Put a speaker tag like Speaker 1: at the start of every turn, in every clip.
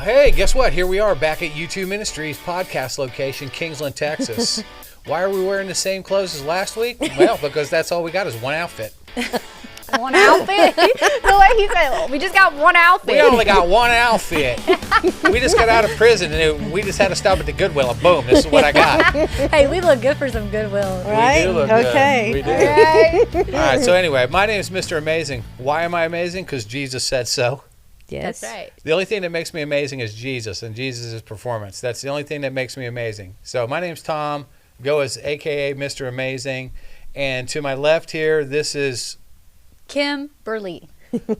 Speaker 1: hey, guess what? Here we are back at U Too Ministries podcast location, Kingsland, Texas. Why are we wearing the same clothes as last week? Well, because that's all we got is one outfit.
Speaker 2: One outfit? The way he said, we just got one outfit.
Speaker 1: We only got one outfit. We just got out of prison and we just had to stop at the Goodwill and boom, this is what I got.
Speaker 2: Hey, we look good for some Goodwill.
Speaker 1: Right? We do look
Speaker 3: okay.
Speaker 1: good. We do.
Speaker 2: Right.
Speaker 1: All right, so anyway, my name is Mr. Amazing. Why am I amazing? Because Jesus said so.
Speaker 3: Yes.
Speaker 2: That's right.
Speaker 1: The only thing that makes me amazing is Jesus and Jesus' performance. That's the only thing that makes me amazing. So my name's Tom, go as AKA Mr. Amazing. And to my left here, this is
Speaker 2: Kimberly.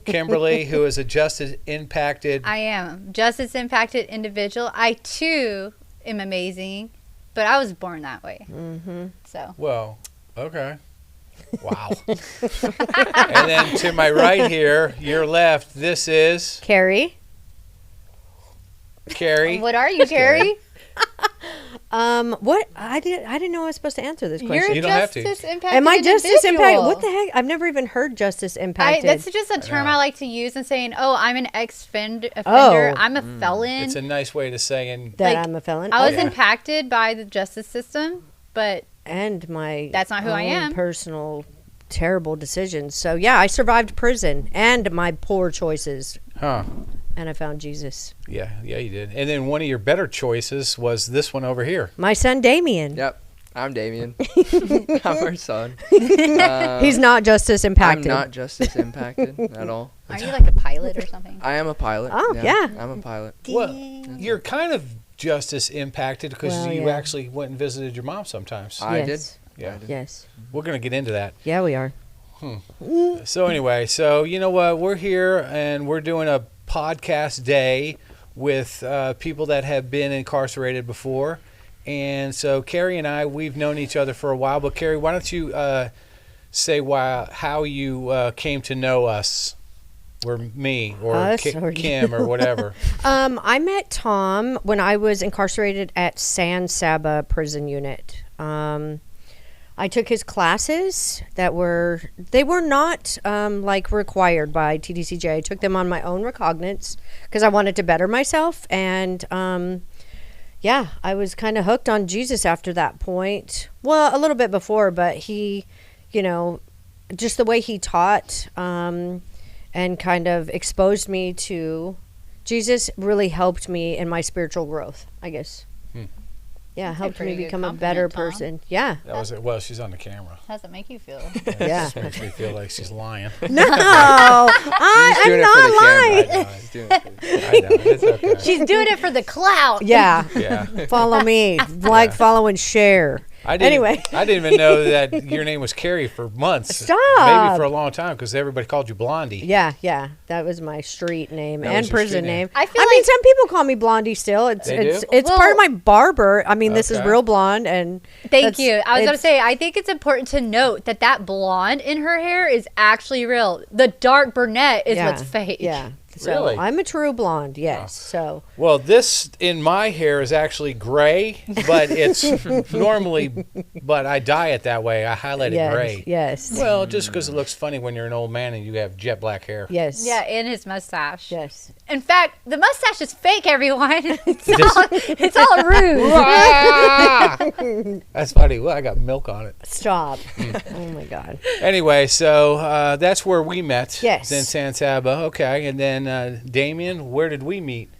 Speaker 1: Kimberly, who is a justice impacted.
Speaker 2: I am. Justice impacted individual. I too am amazing, but I was born that way.
Speaker 3: Mm-hmm.
Speaker 2: So.
Speaker 1: Well, okay. Wow. And then to my right here, your left, this is
Speaker 3: Carrie.
Speaker 1: Carrie.
Speaker 2: What are you, Carrie?
Speaker 3: What? I didn't know I was supposed to answer this question.
Speaker 2: You're
Speaker 1: You don't have to.
Speaker 2: justice impacted.
Speaker 3: Am I justice
Speaker 2: individual.
Speaker 3: impacted? What the heck? I've never even heard justice impacted.
Speaker 2: That's just a term I like to use in saying, "Oh, I'm an ex-offender.
Speaker 3: Oh.
Speaker 2: I'm a felon."
Speaker 1: It's a nice way to say and
Speaker 3: that
Speaker 2: like,
Speaker 3: I'm a felon.
Speaker 2: I was
Speaker 1: Okay.
Speaker 2: impacted by the justice system, but
Speaker 3: And my
Speaker 2: That's not who I
Speaker 3: own
Speaker 2: am.
Speaker 3: personal terrible decisions. So yeah, I survived prison and my poor choices,
Speaker 1: huh.
Speaker 3: and I found Jesus.
Speaker 1: Yeah, you did. And then one of your better choices was this one over here.
Speaker 3: My son Damien.
Speaker 4: Yep, I'm Damien. I'm our son.
Speaker 3: He's not justice impacted.
Speaker 4: I'm not justice impacted at all.
Speaker 2: are you like a pilot or something?
Speaker 4: I am a pilot.
Speaker 3: Oh, yeah.
Speaker 4: I'm a pilot.
Speaker 1: Well, you're kind of justice impacted because
Speaker 3: Well,
Speaker 1: you
Speaker 3: yeah.
Speaker 1: actually went and visited your mom sometimes.
Speaker 4: I did.
Speaker 3: Yes.
Speaker 1: Yeah.
Speaker 4: I did.
Speaker 3: Yes.
Speaker 1: We're going to get into that.
Speaker 3: Yeah, we are.
Speaker 1: So anyway, so you know what? We're here and we're doing a podcast day with people that have been incarcerated before. And so Carrie and I, we've known each other for a while. But Carrie, why don't you say how you came to know us, or me, or
Speaker 3: Us or you?
Speaker 1: Kim, or whatever.
Speaker 3: I met Tom when I was incarcerated at San Saba prison unit. I took his classes they were not like required by TDCJ. I took them on my own recognizance because I wanted to better myself. And yeah, I was kind of hooked on Jesus after that point. Well, a little bit before, but he, just the way he taught and kind of exposed me to Jesus really helped me in my spiritual growth, I guess. Yeah,
Speaker 2: That's a
Speaker 3: helped
Speaker 2: pretty
Speaker 3: me
Speaker 2: good
Speaker 3: become a
Speaker 2: compliment,
Speaker 3: better
Speaker 2: Tom.
Speaker 3: person. Yeah.
Speaker 1: That was it. Well, she's on the camera.
Speaker 2: How does it make you feel?
Speaker 3: Yeah.
Speaker 1: It makes me feel like she's lying.
Speaker 3: No,
Speaker 4: He's
Speaker 3: I'm
Speaker 4: doing it for
Speaker 3: not
Speaker 4: the
Speaker 3: lying.
Speaker 4: camera. He's doing it for the camera.
Speaker 1: I know. It's okay.
Speaker 2: She's doing it for the clout.
Speaker 3: Yeah.
Speaker 1: Yeah.
Speaker 3: Follow me. Like, follow, and share.
Speaker 1: I didn't,
Speaker 3: Anyway.
Speaker 1: I didn't even know that your name was Carrie for months.
Speaker 3: Stop.
Speaker 1: Maybe for a long time because everybody called you Blondie.
Speaker 3: Yeah. That was my street name
Speaker 1: That
Speaker 3: and
Speaker 1: was your
Speaker 3: prison
Speaker 1: street name.
Speaker 3: name.
Speaker 2: I feel
Speaker 3: mean,
Speaker 2: like-
Speaker 3: some people call me Blondie still. It's
Speaker 1: They do?
Speaker 3: it's
Speaker 2: Well-
Speaker 3: part of my barber. I mean, this is
Speaker 1: Okay.
Speaker 3: real blonde and
Speaker 2: Thank
Speaker 3: that's-
Speaker 2: you. I was going to
Speaker 3: it's-
Speaker 2: say, I think it's important to note that blonde in her hair is actually real. The dark brunette is what's fake.
Speaker 3: Yeah. So
Speaker 1: Really?
Speaker 3: I'm a true blonde. Yes. So
Speaker 1: Well, this in my hair is actually gray, but it's normally, but I dye it that way. I highlight it
Speaker 3: yes.
Speaker 1: gray.
Speaker 3: Yes.
Speaker 1: Well, just because it looks funny when you're an old man and you have jet black hair.
Speaker 3: Yes.
Speaker 2: Yeah, and his mustache.
Speaker 3: Yes.
Speaker 2: In fact, the mustache is fake, everyone. It's all a ruse.
Speaker 1: That's funny. Well, I got milk on it.
Speaker 3: Stop. Oh my God.
Speaker 1: Anyway, so that's where we met.
Speaker 3: Yes.
Speaker 1: In San Saba. Okay. And then Damien, where did we meet?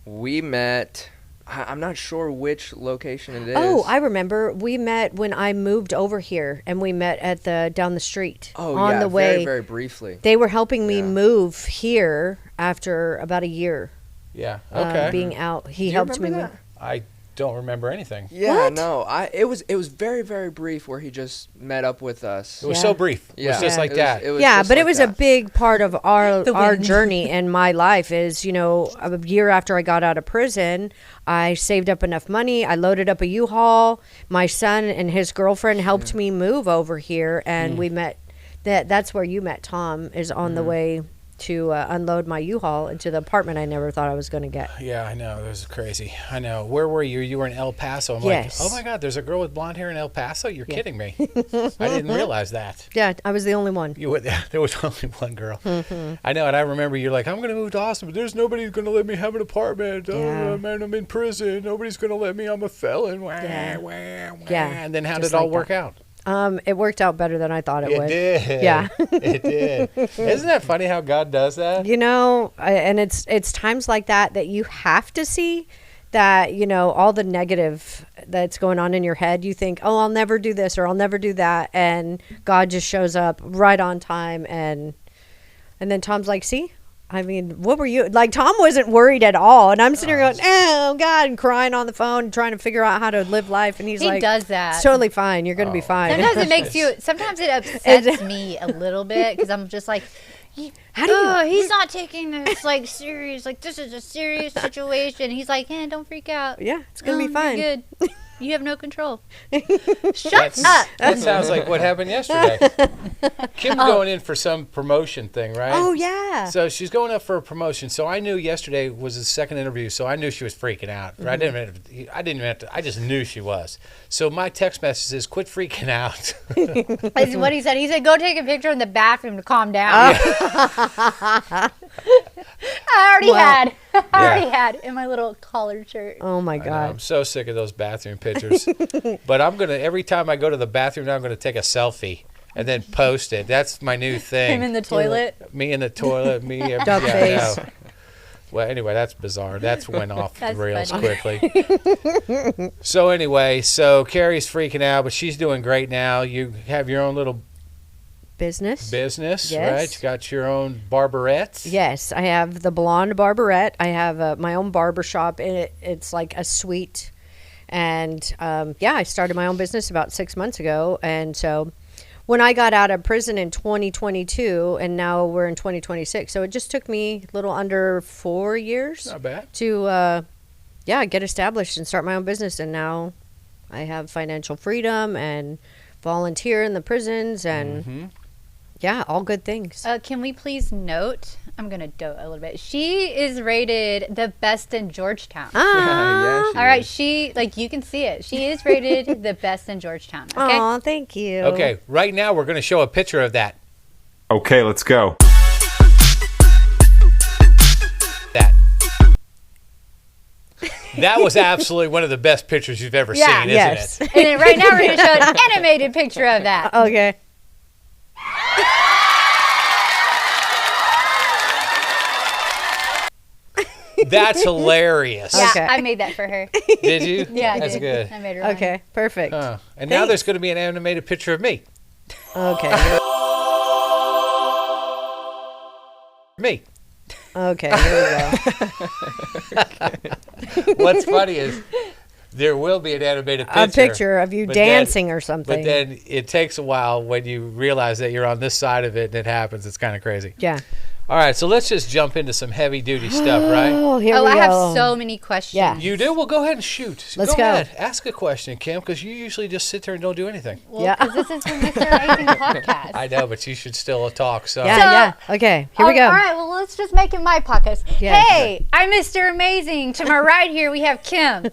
Speaker 4: We met. I'm not sure which location it is.
Speaker 3: Oh, I remember. We met when I moved over here, and we met at the down the street.
Speaker 4: Oh,
Speaker 3: on
Speaker 4: yeah,
Speaker 3: the way.
Speaker 4: very, very briefly.
Speaker 3: They were helping me
Speaker 4: Yeah.
Speaker 3: move here after about a year
Speaker 1: Yeah. Okay.
Speaker 3: being out. He
Speaker 4: Do you
Speaker 3: helped me
Speaker 4: remember
Speaker 3: move.
Speaker 4: that?
Speaker 1: I don't remember anything.
Speaker 4: Yeah,
Speaker 3: What?
Speaker 4: no. It was very, very brief where he just met up with us.
Speaker 1: It was
Speaker 3: Yeah.
Speaker 1: so brief. It was
Speaker 4: Yeah.
Speaker 1: just like
Speaker 4: It was-
Speaker 1: that.
Speaker 4: it was
Speaker 3: Yeah,
Speaker 4: just
Speaker 3: but it
Speaker 4: like
Speaker 3: was a
Speaker 4: that.
Speaker 3: big part of our
Speaker 2: The wind.
Speaker 3: journey in my life is, a year after I got out of prison, I saved up enough money. I loaded up a U-Haul. My son and his girlfriend helped me move over here, and we met. That's where you met Tom, is on the way to unload my U-Haul into the apartment I never thought I was going to get.
Speaker 1: Yeah, I know. This is crazy. I know. Where were you? You were in El Paso. I'm
Speaker 3: Yes.
Speaker 1: like, oh my God, there's a girl with blonde hair in El Paso? You're kidding me. I didn't realize that.
Speaker 3: Yeah, I was the only one.
Speaker 1: You were there. There was only one girl. I know, and I remember you're like, I'm going to move to Austin, but there's nobody going to let me have an apartment.
Speaker 3: Yeah.
Speaker 1: Oh, man, I'm in prison. Nobody's going to let me. I'm a felon. Wah,
Speaker 3: Yeah.
Speaker 1: wah, wah.
Speaker 3: Yeah,
Speaker 1: And then how did
Speaker 3: just
Speaker 1: it all
Speaker 3: like
Speaker 1: work
Speaker 3: that.
Speaker 1: out?
Speaker 3: It worked out better than I thought it would.
Speaker 1: Did.
Speaker 3: Yeah.
Speaker 1: It did. Isn't that funny how God does that?
Speaker 3: You know, and it's times like that you have to see that, you know, all the negative that's going on in your head. You think, oh, I'll never do this or I'll never do that. And God just shows up right on time. And then Tom's like, see? I mean, what were you like? Tom wasn't worried at all, and I'm sitting here going, "Oh God," and crying on the phone, trying to figure out how to live life. And he's like,
Speaker 2: He does that.
Speaker 3: It's totally fine. You're going to be fine."
Speaker 2: Sometimes it makes you. Sometimes it upsets me a little bit because I'm just like,
Speaker 3: How do you?
Speaker 2: he's not taking this like serious. Like this is a serious situation. He's like, don't freak out.
Speaker 3: Yeah, it's going to be
Speaker 2: You're
Speaker 3: fine.
Speaker 2: Good. You have no control. Shut up.
Speaker 1: That sounds like what happened yesterday. Kim's going in for some promotion thing, right?
Speaker 3: Oh yeah.
Speaker 1: So she's going up for a promotion. So I knew yesterday was the second interview. So I knew she was freaking out. I didn't even have to. I just knew she was. So my text message is, "Quit freaking out."
Speaker 2: That's what he said. He said, "Go take a picture in the bathroom to calm down." I already had in my little collared shirt.
Speaker 3: Oh my
Speaker 1: I know,
Speaker 3: God.
Speaker 1: I'm so sick of those bathroom pictures. But every time I go to the bathroom now, I'm gonna take a selfie and then post it. That's my new thing.
Speaker 2: Him in the toilet.
Speaker 1: Me in the toilet. Me.
Speaker 3: Duck face.
Speaker 1: I know. Well, anyway, that's bizarre. That's went off the
Speaker 2: That's
Speaker 1: rails
Speaker 2: funny.
Speaker 1: quickly. So anyway, Carrie's freaking out, but she's doing great now. You have your own little
Speaker 3: Business.
Speaker 1: business,
Speaker 3: Yes.
Speaker 1: right? You got your own barberettes.
Speaker 3: Yes, I have the Blonde Barberette. I have my own barber shop. It's like a suite. And I started my own business about 6 months ago. And so when I got out of prison in 2022, and now we're in 2026, so it just took me a little under 4 years
Speaker 1: Not bad.
Speaker 3: to get established and start my own business. And now I have financial freedom and volunteer in the prisons and all good things.
Speaker 2: Can we please note? I'm gonna dote a little bit. She is rated the best in Georgetown.
Speaker 4: Yeah, she
Speaker 2: All right,
Speaker 4: is.
Speaker 2: she you can see it. She is rated the best in Georgetown. Okay.
Speaker 3: Aw, thank you.
Speaker 1: Okay, right now we're going to show a picture of that.
Speaker 5: Okay, let's go.
Speaker 1: That was absolutely one of the best pictures you've ever
Speaker 2: Yeah,
Speaker 1: seen,
Speaker 3: yes.
Speaker 1: isn't it?
Speaker 2: And then right now we're gonna show an animated picture of that.
Speaker 3: Okay.
Speaker 1: That's hilarious.
Speaker 2: Yeah,
Speaker 3: Okay.
Speaker 2: I made that for her.
Speaker 1: Did you?
Speaker 2: Yeah, I
Speaker 1: That's
Speaker 2: did.
Speaker 1: good.
Speaker 2: I made her. One.
Speaker 3: Okay, perfect.
Speaker 1: And now there's going to be an animated picture of me.
Speaker 3: Okay.
Speaker 1: Me.
Speaker 3: Okay, here we go.
Speaker 1: What's funny is there will be an animated picture.
Speaker 3: A picture of you
Speaker 1: but
Speaker 3: dancing or something.
Speaker 1: But then it takes a while when you realize that you're on this side of it and it happens. It's kind of crazy.
Speaker 3: Yeah.
Speaker 1: All right, so let's just jump into some heavy duty stuff, right?
Speaker 3: Oh, here we
Speaker 2: Oh,
Speaker 3: go.
Speaker 2: I have so many questions.
Speaker 3: Yeah.
Speaker 1: You do? Well, go ahead and shoot.
Speaker 3: Let's go.
Speaker 1: ahead. Ask a question, Kim, because you usually just sit there and don't do anything.
Speaker 2: Well,
Speaker 3: Yeah.
Speaker 2: because this is the Mr. Amazing podcast.
Speaker 1: I know, but you should still talk. So,
Speaker 3: Yeah. Okay, here we go.
Speaker 2: All right, well, let's just make it my podcast.
Speaker 3: Yes.
Speaker 2: Hey, I'm Mr. Amazing. To my right here, we have Kim.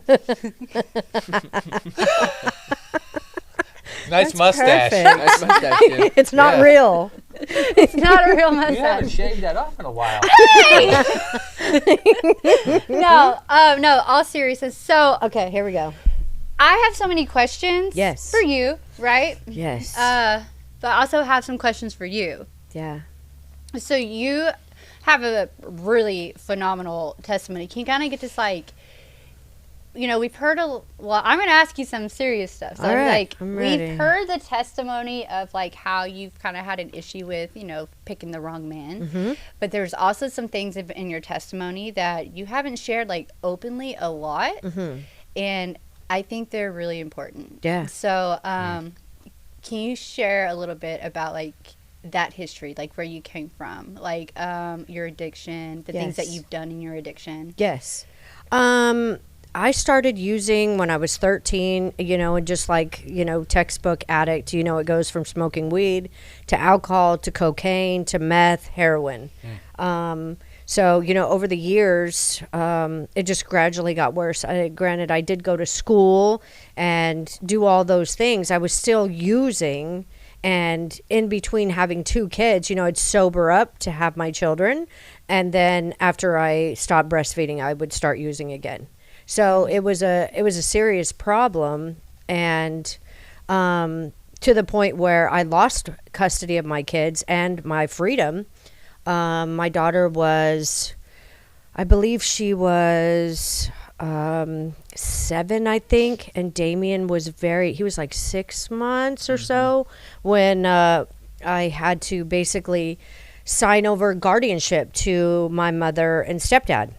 Speaker 1: nice mustache.
Speaker 3: perfect.
Speaker 4: Nice mustache, Kim.
Speaker 3: It's not
Speaker 1: Yeah.
Speaker 3: real.
Speaker 2: It's not a real
Speaker 1: You haven't
Speaker 2: mustache.
Speaker 1: shaved that off in a while.
Speaker 2: No, all seriousness. So,
Speaker 3: Okay, here we go.
Speaker 2: I have so many questions
Speaker 3: Yes.
Speaker 2: for you, right?
Speaker 3: Yes.
Speaker 2: But I also have some questions for you.
Speaker 3: yeah.
Speaker 2: So you have a really phenomenal testimony. Can you kind of get this, like, we've heard well, I'm going to ask you some serious stuff. So
Speaker 3: All right,
Speaker 2: like,
Speaker 3: I'm ready.
Speaker 2: we've heard the testimony of like how you've kind of had an issue with, picking the wrong man.
Speaker 3: Mm-hmm.
Speaker 2: But there's also some things in your testimony that you haven't shared like openly a lot.
Speaker 3: Mm-hmm.
Speaker 2: And I think they're really important.
Speaker 3: Yeah.
Speaker 2: So, can you share a little bit about like that history, like where you came from, like your addiction, the things that
Speaker 3: Yes.
Speaker 2: you've done in your addiction?
Speaker 3: Yes. I started using when I was 13, and just like, textbook addict, it goes from smoking weed to alcohol to cocaine to meth, heroin. So, over the years, it just gradually got worse. Granted, I did go to school and do all those things. I was still using, and in between having 2 kids, I'd sober up to have my children. And then after I stopped breastfeeding, I would start using again. So it was a serious problem, and to the point where I lost custody of my kids and my freedom. My daughter was, I believe she was 7, I think, and Damien was he was like 6 months or so when I had to basically sign over guardianship to my mother and stepdad.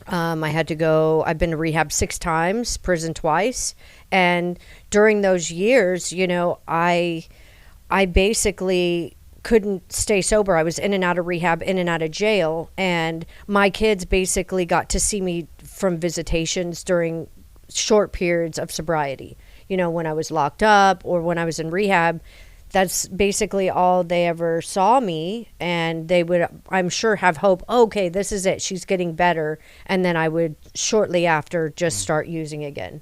Speaker 3: I had to go, I've been to rehab 6 times, prison twice. And during those years, I basically couldn't stay sober. I was in and out of rehab, in and out of jail. And my kids basically got to see me from visitations during short periods of sobriety. When I was locked up or when I was in rehab, that's basically all they ever saw me, and they would, I'm sure, have hope, okay, this is it, she's getting better, and then I would shortly after just start using again.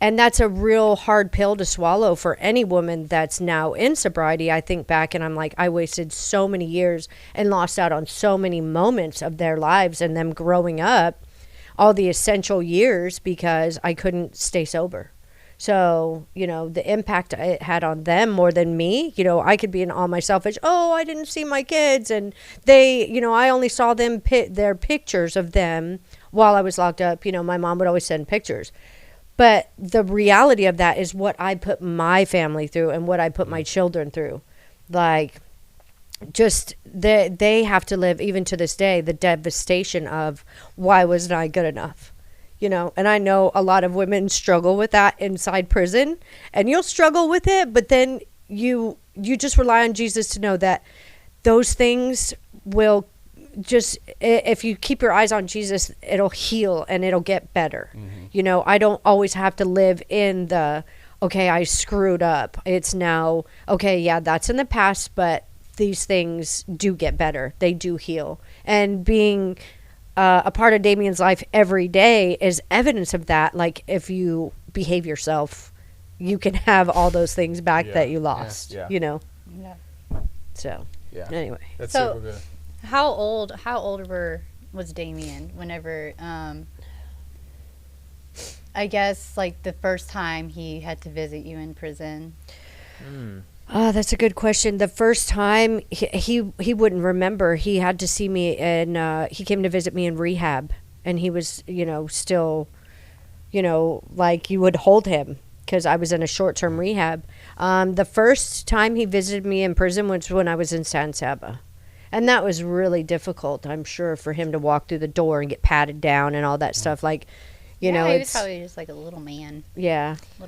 Speaker 3: And that's a real hard pill to swallow for any woman that's now in sobriety. I think back and I'm like, I wasted so many years and lost out on so many moments of their lives and them growing up, all the essential years, because I couldn't stay sober. So, the impact it had on them more than me, I could be in all my selfish, I didn't see my kids. And they, I only saw them, their pictures of them while I was locked up. My mom would always send pictures. But the reality of that is what I put my family through and what I put my children through. Like, just they have to live, even to this day, the devastation of why wasn't I good enough? And I know a lot of women struggle with that inside prison, and you'll struggle with it, but then you just rely on Jesus to know that those things will just, if you keep your eyes on Jesus, it'll heal and it'll get better. I don't always have to live in the, okay, I screwed up. It's now, okay, yeah, that's in the past, but these things do get better. They do heal. And being a part of Damien's life every day is evidence of that. Like, if you behave yourself, you can have all those things back that you lost,
Speaker 2: Yeah.
Speaker 3: So, anyway.
Speaker 1: That's
Speaker 2: So-
Speaker 1: super good.
Speaker 2: How old was Damien whenever, I guess, like, the first time he had to visit you in prison?
Speaker 3: Oh, that's a good question. The first time, he wouldn't remember. He had to see me, and he came to visit me in rehab. And he was, still, like you would hold him because I was in a short-term rehab. The first time he visited me in prison was when I was in San Saba. And that was really difficult, I'm sure, for him to walk through the door and get patted down and all that stuff. Like,
Speaker 2: He was
Speaker 3: it's
Speaker 2: probably just like a little man.
Speaker 3: yeah.
Speaker 4: I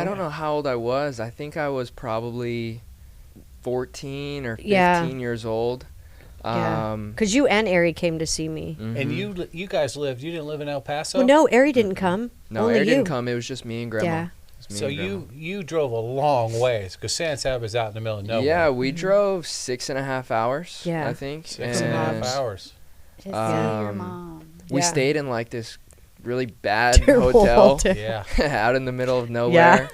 Speaker 4: don't know how old I was. I think I was probably 14 or 15
Speaker 3: Yeah.
Speaker 4: years old.
Speaker 3: Because you and Ari came to see me.
Speaker 1: And you guys you didn't live in El Paso?
Speaker 3: Well, no, Ari didn't come.
Speaker 4: No,
Speaker 3: Only
Speaker 4: Ari
Speaker 3: you.
Speaker 4: didn't come. It was just me and Grandma.
Speaker 3: Yeah.
Speaker 4: It was me
Speaker 1: So
Speaker 4: and Grandma.
Speaker 1: you drove a long ways, because San Saba's out in the middle of nowhere.
Speaker 4: Yeah, we drove 6.5 hours,
Speaker 3: Yeah.
Speaker 4: I think.
Speaker 1: 6.5 hours.
Speaker 2: To see your
Speaker 4: Um,
Speaker 2: mom.
Speaker 4: We
Speaker 3: Yeah.
Speaker 4: stayed in like this really bad
Speaker 3: Terrible
Speaker 4: hotel
Speaker 3: hotel.
Speaker 1: Yeah.
Speaker 4: out in the middle of nowhere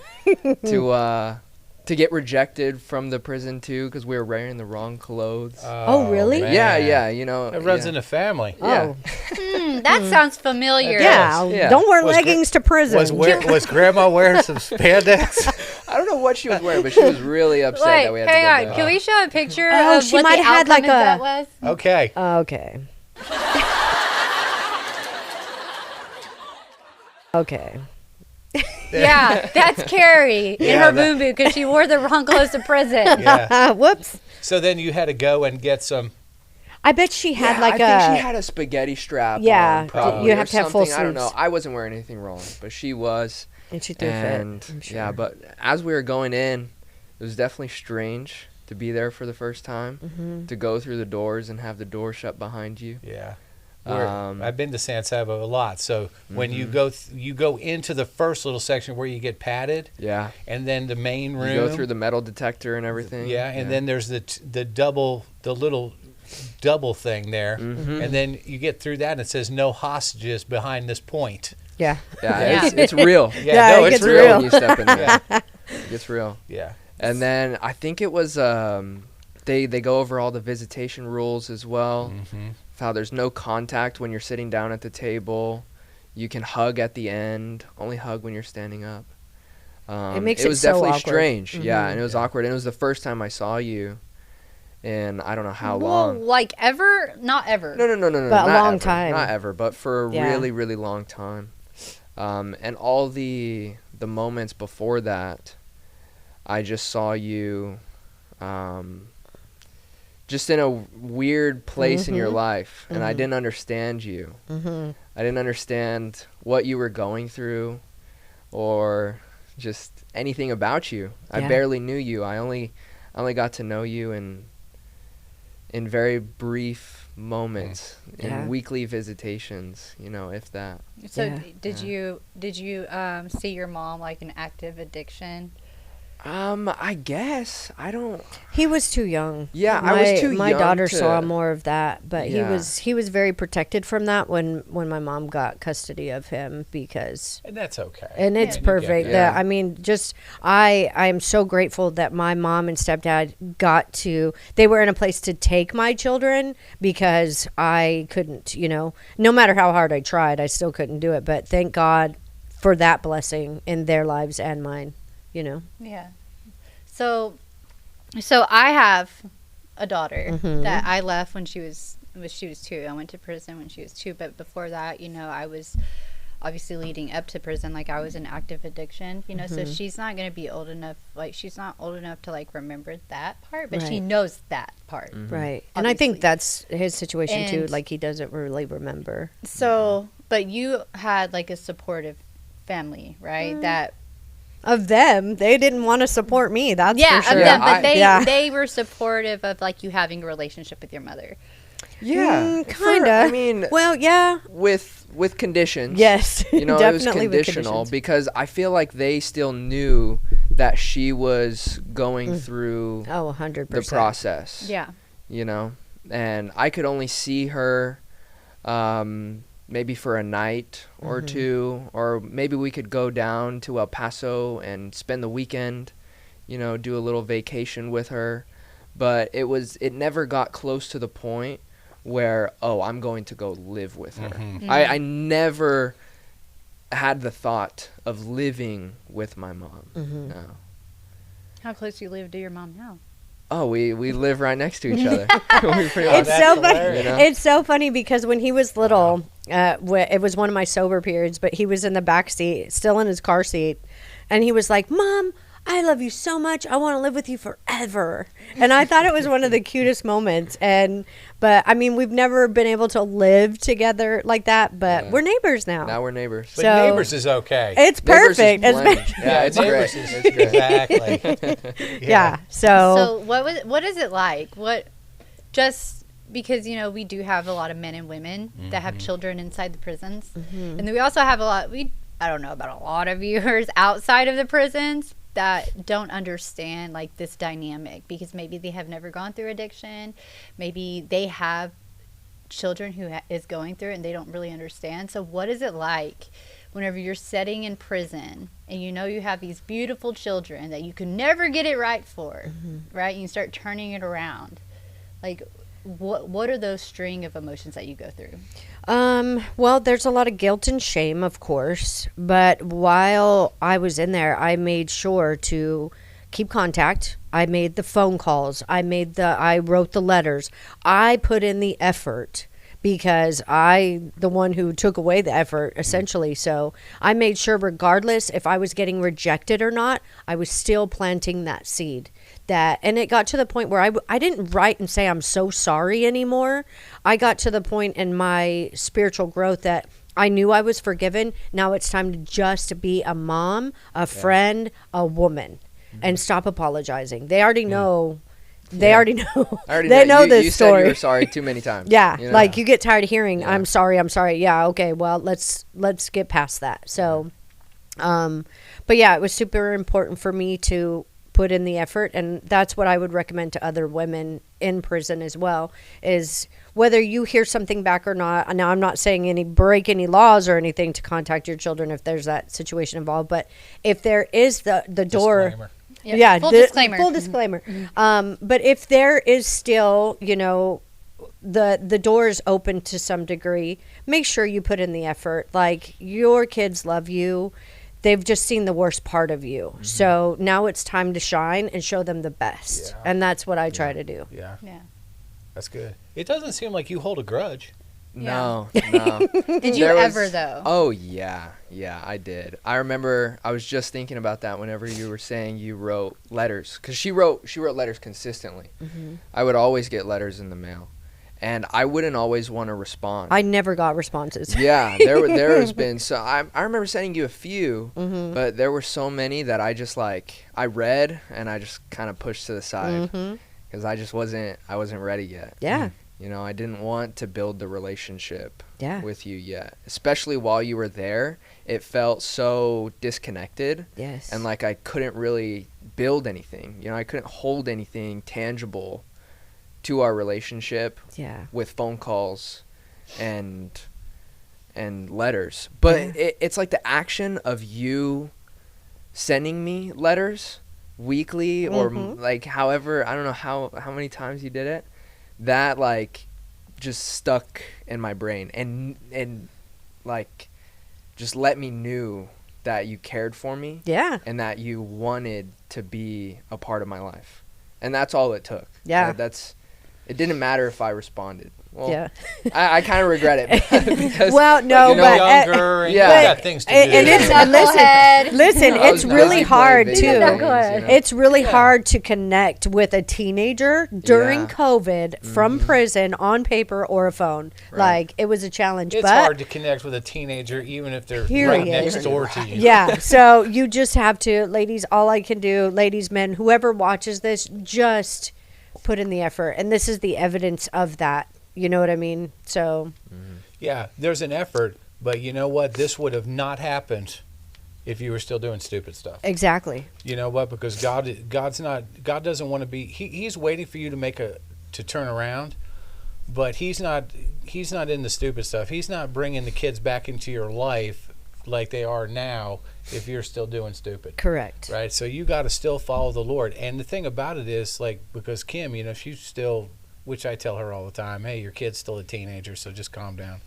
Speaker 4: to get rejected from the prison too, because we were wearing the wrong clothes.
Speaker 3: Oh, really?
Speaker 1: man.
Speaker 4: yeah,
Speaker 1: It runs in the family.
Speaker 4: Yeah.
Speaker 3: Oh,
Speaker 2: That sounds familiar.
Speaker 3: yeah.
Speaker 4: Yeah.
Speaker 3: Don't wear
Speaker 1: Was
Speaker 3: leggings to prison.
Speaker 1: Was Grandma wearing some spandex?
Speaker 4: I don't know what she was wearing, but she was really upset
Speaker 2: Wait,
Speaker 4: that we had
Speaker 2: hang
Speaker 4: to go
Speaker 2: on.
Speaker 4: back.
Speaker 2: Can we show a picture
Speaker 3: Oh,
Speaker 2: of
Speaker 3: she
Speaker 2: what
Speaker 3: might
Speaker 2: the
Speaker 3: have had,
Speaker 2: outcome
Speaker 3: like,
Speaker 2: of that was?
Speaker 1: Okay.
Speaker 3: Okay. Okay.
Speaker 2: Yeah, that's Carrie in
Speaker 1: Yeah,
Speaker 2: her
Speaker 1: that-
Speaker 2: boom boot because she wore the wrong clothes to prison.
Speaker 1: Yeah.
Speaker 3: Whoops.
Speaker 1: So then you had to go and get some.
Speaker 3: I bet she had like
Speaker 4: I
Speaker 3: a.
Speaker 4: think she had a spaghetti strap
Speaker 3: Yeah,
Speaker 4: on, probably,
Speaker 3: you
Speaker 4: or
Speaker 3: have to have full
Speaker 4: something. I don't know.
Speaker 3: sleeves.
Speaker 4: I wasn't wearing anything wrong, but she was.
Speaker 3: and she threw
Speaker 4: And
Speaker 3: fit. I'm sure.
Speaker 4: yeah, but as we were going in, it was definitely strange to be there for the first time,
Speaker 3: Mm-hmm.
Speaker 4: to go through the doors and have the door shut behind you.
Speaker 1: Yeah. I've been to San Saba a lot. So when you go into the first little section where you get padded, and then the main room,
Speaker 4: you go through the metal detector and everything.
Speaker 1: And then there's the little double thing there, and then you get through that and it says no hostages behind this point.
Speaker 4: It's real.
Speaker 3: It's
Speaker 4: real
Speaker 3: real
Speaker 4: when you step in there. It's real.
Speaker 1: Yeah.
Speaker 4: And then I think it was they go over all the visitation rules as well. How there's no contact when you're sitting down at the table. You can hug at the end. Only hug when you're standing up.
Speaker 3: It makes it
Speaker 4: was
Speaker 3: so
Speaker 4: definitely
Speaker 3: awkward.
Speaker 4: strange. And it was awkward. And it was the first time I saw you. And I don't know how long.
Speaker 2: Like ever? Not ever.
Speaker 4: No.
Speaker 3: But
Speaker 4: not
Speaker 3: a long
Speaker 4: ever.
Speaker 3: time.
Speaker 4: Not ever, but for a really, really long time. And all the moments before that, I just saw you just in a weird place in your life, and I didn't understand you. I didn't understand what you were going through or just anything about you. I barely knew you. I only got to know you in very brief moments, in weekly visitations, if that.
Speaker 2: So did you see your mom like an active addiction?
Speaker 4: I guess. I don't.
Speaker 3: He was too young.
Speaker 4: Yeah, I was too young.
Speaker 3: My daughter saw more of that, but he was very protected from that when my mom got custody of him, because.
Speaker 1: And that's okay.
Speaker 3: And it's perfect. I mean, I am so grateful that my mom and stepdad they were in a place to take my children, because I couldn't, no matter how hard I tried, I still couldn't do it. But thank God for that blessing in their lives and mine.
Speaker 2: Yeah. So I have a daughter that I left when she was 2. I went to prison when she was 2, but before that, I was obviously leading up to prison, like I was in active addiction, so she's not going to be old enough, like she's not old enough to like remember that part, but she knows that part.
Speaker 3: Right. And I think that's his situation too, like he doesn't really remember.
Speaker 2: So, but you had like a supportive family, right? That
Speaker 3: of them, they didn't want to support me. That's for sure.
Speaker 2: Of them, but they were supportive of like you having a relationship with your mother.
Speaker 3: Yeah, kind of.
Speaker 4: I mean,
Speaker 3: well, yeah,
Speaker 4: with conditions.
Speaker 3: Yes,
Speaker 4: it was conditional, because I feel like they still knew that she was going through
Speaker 3: 100%
Speaker 4: the process.
Speaker 2: Yeah,
Speaker 4: and I could only see her maybe for a night or two, or maybe we could go down to El Paso and spend the weekend, do a little vacation with her. But it never got close to the point where, I'm going to go live with her. I never had the thought of living with my mom. No.
Speaker 2: How close do you live to your mom now?
Speaker 4: Oh, we live right next to each other.
Speaker 3: It's so funny. It's so funny because when he was little, it was one of my sober periods, but he was in the back seat, still in his car seat, and he was like, "Mom, I love you so much. I want to live with you forever." And I thought it was one of the cutest moments. But I mean, we've never been able to live together like that, but we're neighbors now.
Speaker 4: Now we're neighbors.
Speaker 1: But neighbors is okay.
Speaker 3: It's perfect.
Speaker 4: It's great. It's great.
Speaker 1: Exactly.
Speaker 3: Yeah.
Speaker 2: So what is it like? Just because, we do have a lot of men and women that have children inside the prisons. And then we also have I don't know about a lot of viewers outside of the prisons that don't understand like this dynamic, because maybe they have never gone through addiction, maybe they have children who is going through it and they don't really understand. So what is it like whenever you're sitting in prison and you have these beautiful children that you can never get it right for, right? And you start turning it around. Like what are those string of emotions that you go through?
Speaker 3: Well, there's a lot of guilt and shame, of course, but while I was in there, I made sure to keep contact. I made the phone calls. I wrote the letters. I put in the effort, because the one who took away the effort, essentially. So I made sure, regardless if I was getting rejected or not, I was still planting that seed. And it got to the point where I didn't write and say I'm so sorry anymore. I got to the point in my spiritual growth that I knew I was forgiven. Now it's time to just be a mom, a friend, a woman, and stop apologizing. They already know they already know.
Speaker 4: I already
Speaker 3: They know
Speaker 4: you,
Speaker 3: this
Speaker 4: you
Speaker 3: story.
Speaker 4: said you were sorry too many times.
Speaker 3: Yeah,
Speaker 4: you know?
Speaker 3: like you get tired of hearing,
Speaker 4: Yeah.
Speaker 3: I'm sorry. Yeah, okay, well, let's get past that. So, but yeah, it was super important for me to put in the effort, and that's what I would recommend to other women in prison as well, is whether you hear something back or not. Now, I'm not saying break any laws or anything to contact your children if there's that situation involved, but if there is the door...
Speaker 1: Disclaimer.
Speaker 2: Yep.
Speaker 3: Yeah,
Speaker 2: Full disclaimer.
Speaker 3: Full disclaimer. But if there is still, the door is open to some degree, make sure you put in the effort. Like, your kids love you. They've just seen the worst part of you. Mm-hmm. So now it's time to shine and show them the best. Yeah. And that's what I try to do.
Speaker 1: Yeah.
Speaker 2: Yeah.
Speaker 1: That's good. It doesn't seem like you hold a grudge.
Speaker 4: No.
Speaker 2: Did you ever, though?
Speaker 4: Oh, yeah. Yeah, I did. I remember I was just thinking about that whenever you were saying you wrote letters. Because she wrote letters consistently. Mm-hmm. I would always get letters in the mail. And I wouldn't always want to respond.
Speaker 3: I never got responses.
Speaker 4: Yeah, there has been. So I remember sending you a few, but there were so many that I just I read and I just kind of pushed to the side because I wasn't ready yet.
Speaker 3: Yeah.
Speaker 4: I didn't want to build the relationship with you yet. Especially while you were there, it felt so disconnected.
Speaker 3: Yes.
Speaker 4: And like I couldn't really build anything. I couldn't hold anything tangible to our relationship with phone calls and letters. But it's like the action of you sending me letters weekly or like however, I don't know how many times you did it, that like just stuck in my brain and like just let me knew that you cared for me and that you wanted to be a part of my life. And that's all it took. It didn't matter if I responded. Well, I kind of regret it because
Speaker 3: well, no,
Speaker 1: but younger and you got things to do.
Speaker 3: And listen, it's really hard too. It's really hard to connect with a teenager during COVID from prison on paper or a phone. Right. Like, it was a challenge.
Speaker 1: It's hard to connect with a teenager even if they're right next door to you.
Speaker 3: Yeah, so you just have to, ladies, all I can do, ladies, men, whoever watches this, just put in the effort. And this is the evidence of that. You know what I mean? So
Speaker 1: yeah, there's an effort, but you know what? This would have not happened if you were still doing stupid stuff.
Speaker 3: Exactly.
Speaker 1: You know what? Because God doesn't want to be. He's waiting for you to turn around, but he's not in the stupid stuff. He's not bringing the kids back into your life like they are now if you're still doing stupid.
Speaker 3: Correct.
Speaker 1: Right. So you got to still follow the Lord. And the thing about it is, like, because Kim, she's still. Which I tell her all the time, hey, your kid's still a teenager, so just calm down.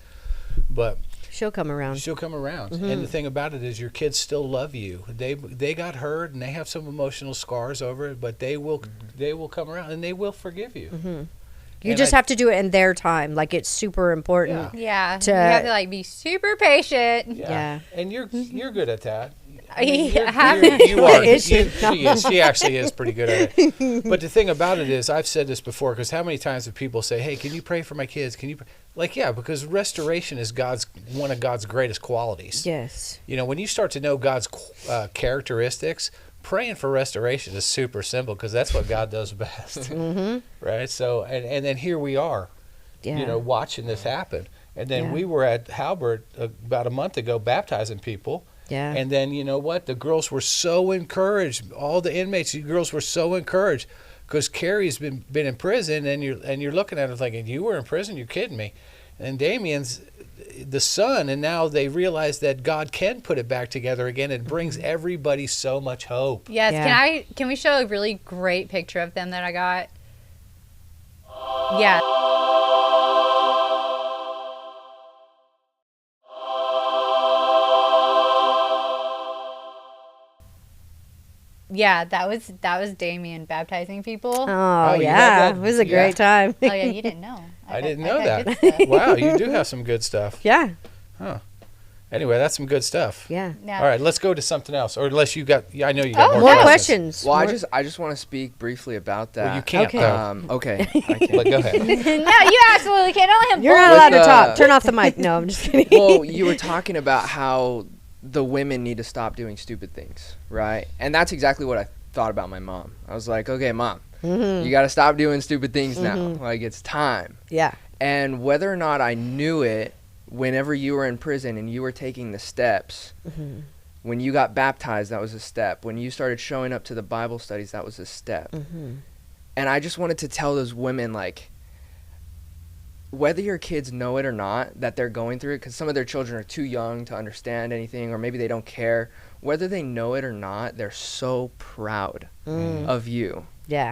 Speaker 1: But
Speaker 3: she'll come around.
Speaker 1: And the thing about it is your kids still love you. They got hurt and they have some emotional scars over it, but they will come around and they will forgive you.
Speaker 3: You just have to do it in their time. Like, it's super important.
Speaker 2: Yeah. You have to be super patient.
Speaker 1: Yeah. And you're good at that.
Speaker 2: You
Speaker 1: are. She actually is pretty good at it. But the thing about it is, I've said this before, because how many times have people say, hey, can you pray for my kids? Can you because restoration is one of God's greatest qualities.
Speaker 3: Yes.
Speaker 1: When you start to know God's characteristics, praying for restoration is super simple, because that's what God does best. Right? So, and then here we are, watching this happen. And then we were at Halbert about a month ago baptizing people.
Speaker 3: Yeah.
Speaker 1: And then you know what? The girls were so encouraged. All the inmates, the girls were so encouraged, because Carrie's been in prison, and you're looking at her thinking, you were in prison? You're kidding me. And Damien's the son, and now they realize that God can put it back together again. It brings everybody so much hope.
Speaker 2: Yes. Yeah. Can we show a really great picture of them that I got? Yeah. Yeah, that was Damien baptizing people.
Speaker 3: Oh yeah, it was a great time.
Speaker 2: Oh yeah, you didn't know.
Speaker 1: I didn't know that. Wow, you do have some good stuff.
Speaker 3: Yeah.
Speaker 1: Huh. Anyway, that's some good stuff.
Speaker 3: Yeah.
Speaker 1: All right, let's go to something else. Or unless you got, I know you got
Speaker 3: more questions.
Speaker 4: Well, I just want to speak briefly about that.
Speaker 1: Well, you can't.
Speaker 4: Okay. I can.
Speaker 1: But go ahead.
Speaker 2: No, you absolutely can't. Only him.
Speaker 3: You're not allowed to talk. Turn off the mic. No, I'm just kidding.
Speaker 4: Well, you were talking about how the women need to stop doing stupid things, right? And that's exactly what I thought about my mom. I was like, okay, Mom, You got to stop doing stupid things now. Like, it's time.
Speaker 3: Yeah.
Speaker 4: And whether or not I knew it, whenever you were in prison and you were taking the steps, when you got baptized, that was a step. When you started showing up to the Bible studies, that was a step. And I just wanted to tell those women, like, whether your kids know it or not that they're going through it, because some of their children are too young to understand anything, or maybe they don't care. Whether they know it or not, they're so proud of you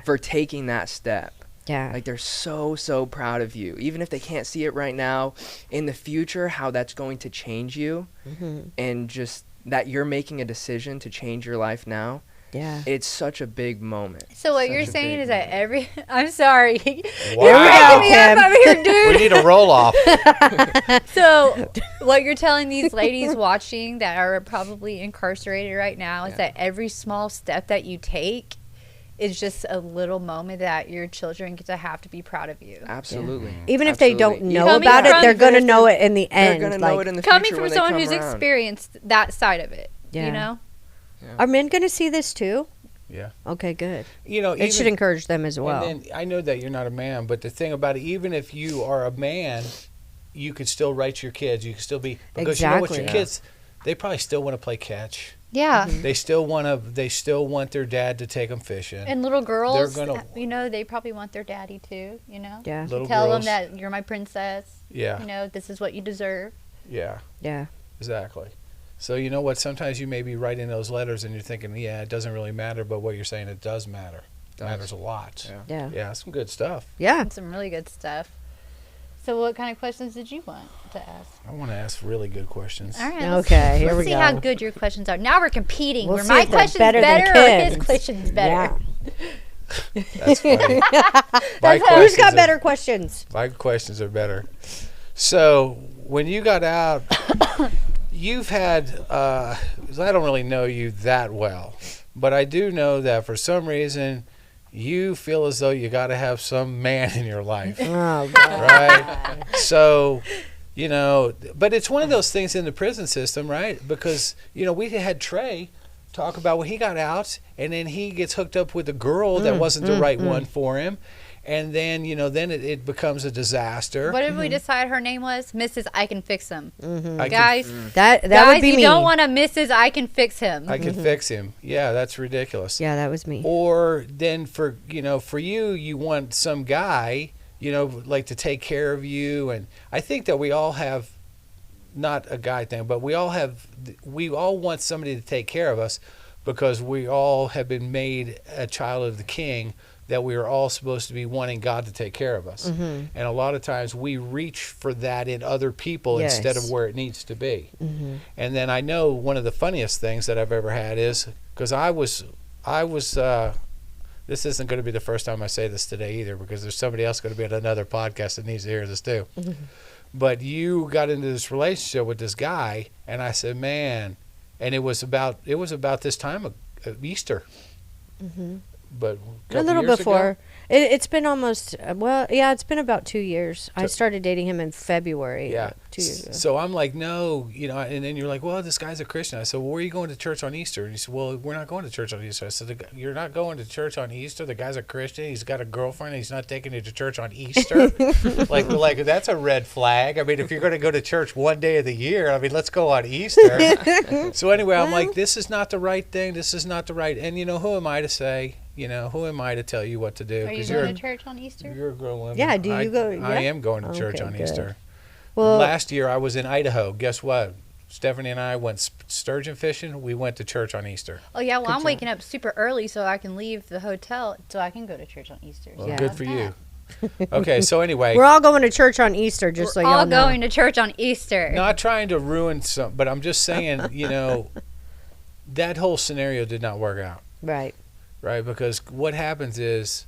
Speaker 4: for taking that step.
Speaker 3: Yeah.
Speaker 4: Like, they're so, so proud of you. Even if they can't see it right now, in the future, how that's going to change you, and just that you're making a decision to change your life now.
Speaker 3: Yeah.
Speaker 4: It's such a big moment.
Speaker 2: So what you're saying is that I'm sorry.
Speaker 1: Wow.
Speaker 2: You're cracking me up over here, dude.
Speaker 1: We need a roll off.
Speaker 2: So what you're telling these ladies watching that are probably incarcerated right now is that every small step that you take is just a little moment that your children get to have to be proud of you.
Speaker 4: Absolutely.
Speaker 3: Even if they don't know
Speaker 2: Coming
Speaker 3: about it,
Speaker 2: from
Speaker 3: they're going to know it in the end.
Speaker 4: They're going to know it in the
Speaker 2: Coming
Speaker 4: future
Speaker 2: from
Speaker 4: when they
Speaker 2: someone
Speaker 4: come
Speaker 2: who's
Speaker 4: around.
Speaker 2: experienced that side of it, you know?
Speaker 3: Are men going to see this too?
Speaker 1: Yeah.
Speaker 3: Okay, good.
Speaker 1: You know,
Speaker 3: It should encourage them as well.
Speaker 1: And then I know that you're not a man, but the thing about it, even if you are a man, you could still write your kids. You could still be, because you know what, your kids, they probably still want to play catch.
Speaker 2: Yeah.
Speaker 1: They still want their dad to take them fishing.
Speaker 2: And little girls,
Speaker 1: They're gonna,
Speaker 2: you know, they probably want their daddy too, you know?
Speaker 3: Yeah.
Speaker 1: Little
Speaker 2: Tell
Speaker 1: girls,
Speaker 2: them that you're my princess.
Speaker 1: Yeah.
Speaker 2: You know, this is what you deserve.
Speaker 1: Yeah.
Speaker 3: Yeah.
Speaker 1: Exactly. So you know what? Sometimes you may be writing those letters and you're thinking, yeah, it doesn't really matter, but what you're saying, it does matter. It matters a lot.
Speaker 3: Yeah.
Speaker 1: Yeah, some good stuff.
Speaker 3: Yeah.
Speaker 2: And some really good stuff. So what kind of questions did you want to ask?
Speaker 1: I want to ask really good questions.
Speaker 2: All right.
Speaker 3: Okay, here
Speaker 2: let's
Speaker 3: we
Speaker 2: see
Speaker 3: go.
Speaker 2: how good your questions are. Now we're competing.
Speaker 3: We'll
Speaker 2: Were
Speaker 3: see
Speaker 2: my
Speaker 3: if they're
Speaker 2: questions
Speaker 3: better than
Speaker 2: better or his
Speaker 3: Kim's.
Speaker 2: questions better?
Speaker 3: Yeah.
Speaker 1: That's funny.
Speaker 3: Who's got better questions?
Speaker 1: My questions are better. So when you got out, you've had, I don't really know you that well, but I do know that for some reason you feel as though you got to have some man in your life.
Speaker 3: Oh, God.
Speaker 1: Right? So, you know, but it's one of those things in the prison system, right? Because, you know, we had Trey talk about when he got out and then he gets hooked up with a girl that wasn't the right one for him. And then, you know, then it becomes a disaster.
Speaker 2: What did we decide her name was? Mrs. I Can Fix Him.
Speaker 1: I
Speaker 2: Guys,
Speaker 3: That
Speaker 2: guys,
Speaker 3: would be
Speaker 2: you
Speaker 3: me.
Speaker 2: don't want a Mrs. I Can Fix Him.
Speaker 1: I can fix him. Yeah, that's ridiculous.
Speaker 3: Yeah, that was me.
Speaker 1: Or then for you, you want some guy, you know, like to take care of you. And I think that we all have, not a guy thing, but we all want somebody to take care of us because we all have been made a child of the King, that we are all supposed to be wanting God to take care of us. And a lot of times we reach for that in other people instead of where it needs to be. And then I know one of the funniest things that I've ever had is, because I was this isn't going to be the first time I say this today either, because there's somebody else going to be at another podcast that needs to hear this too. But you got into this relationship with this guy, and I said, man, and it was about this time of Easter. But
Speaker 3: A little before. It's been almost, it's been about 2 years. I started dating him in February.
Speaker 1: Yeah.
Speaker 3: 2 years ago.
Speaker 1: So I'm like, no, you know, and then you're like, well, this guy's a Christian. I said, well, where are you going to church on Easter? And he said, well, we're not going to church on Easter. I said, you're not going to church on Easter? The guy's a Christian. He's got a girlfriend. He's not taking you to church on Easter? like that's a red flag. I mean, if you're going to go to church one day of the year, I mean, let's go on Easter. So anyway, I'm like, this is not the right thing. This is not the right. And, you know, who am I to say? You know, who am I to tell you what to do?
Speaker 2: Are you going to church on Easter?
Speaker 1: You're a girl woman.
Speaker 3: Yeah, do you go?
Speaker 1: I
Speaker 3: Yeah?
Speaker 1: am going to church
Speaker 3: Okay,
Speaker 1: on
Speaker 3: good.
Speaker 1: Easter.
Speaker 3: Well,
Speaker 1: Last year I was in Idaho. Guess what? Stephanie and I went sturgeon fishing. We went to church on Easter.
Speaker 2: Oh, yeah. Well, I'm waking up super early so I can leave the hotel so I can go to church on Easter.
Speaker 1: Well,
Speaker 3: Yeah.
Speaker 1: good for you. Okay, so anyway,
Speaker 3: we're all going to church on Easter, just so
Speaker 2: We're
Speaker 3: y'all
Speaker 2: all
Speaker 3: know.
Speaker 2: going to church on Easter.
Speaker 1: not trying to ruin some, but I'm just saying, you know, that whole scenario did not work out,
Speaker 3: Right.
Speaker 1: right? Because what happens is,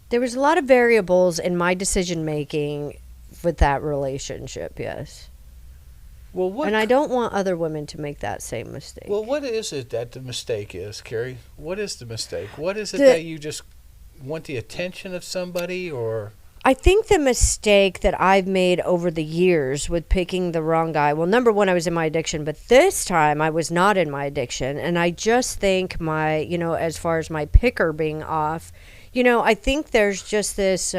Speaker 3: There was a lot of variables in my decision making with that relationship, yes.
Speaker 1: well, what?
Speaker 3: And I don't want other women to make that same mistake.
Speaker 1: Well, what is it that the mistake is, Carrie? What is the mistake? What is it
Speaker 3: The-
Speaker 1: that you just want the attention of somebody, or?
Speaker 3: I think the mistake that I've made over the years with picking the wrong guy, well, number one, I was in my addiction, but this time I was not in my addiction. And I just think as far as my picker being off, I think there's just this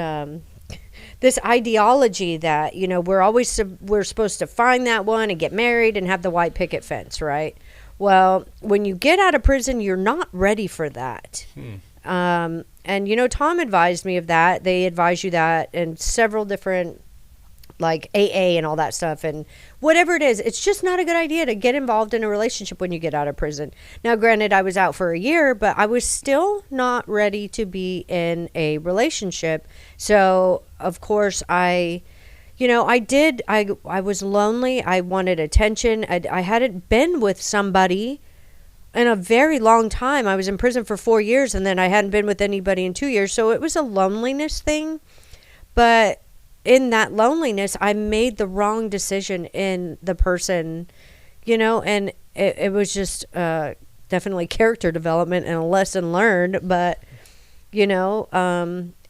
Speaker 3: this ideology that, we're supposed to find that one and get married and have the white picket fence, right? Well, when you get out of prison, you're not ready for that. And, Tom advised me of that. They advise you that, and several different, like AA and all that stuff. And whatever it is, it's just not a good idea to get involved in a relationship when you get out of prison. Now, granted, I was out for a year, but I was still not ready to be in a relationship. So, of course, I was lonely. I wanted attention. I hadn't been with somebody in a very long time. I was in prison for 4 years, and then I hadn't been with anybody in 2 years. So it was a loneliness thing. But in that loneliness, I made the wrong decision in the person, and it was just definitely character development and a lesson learned. But,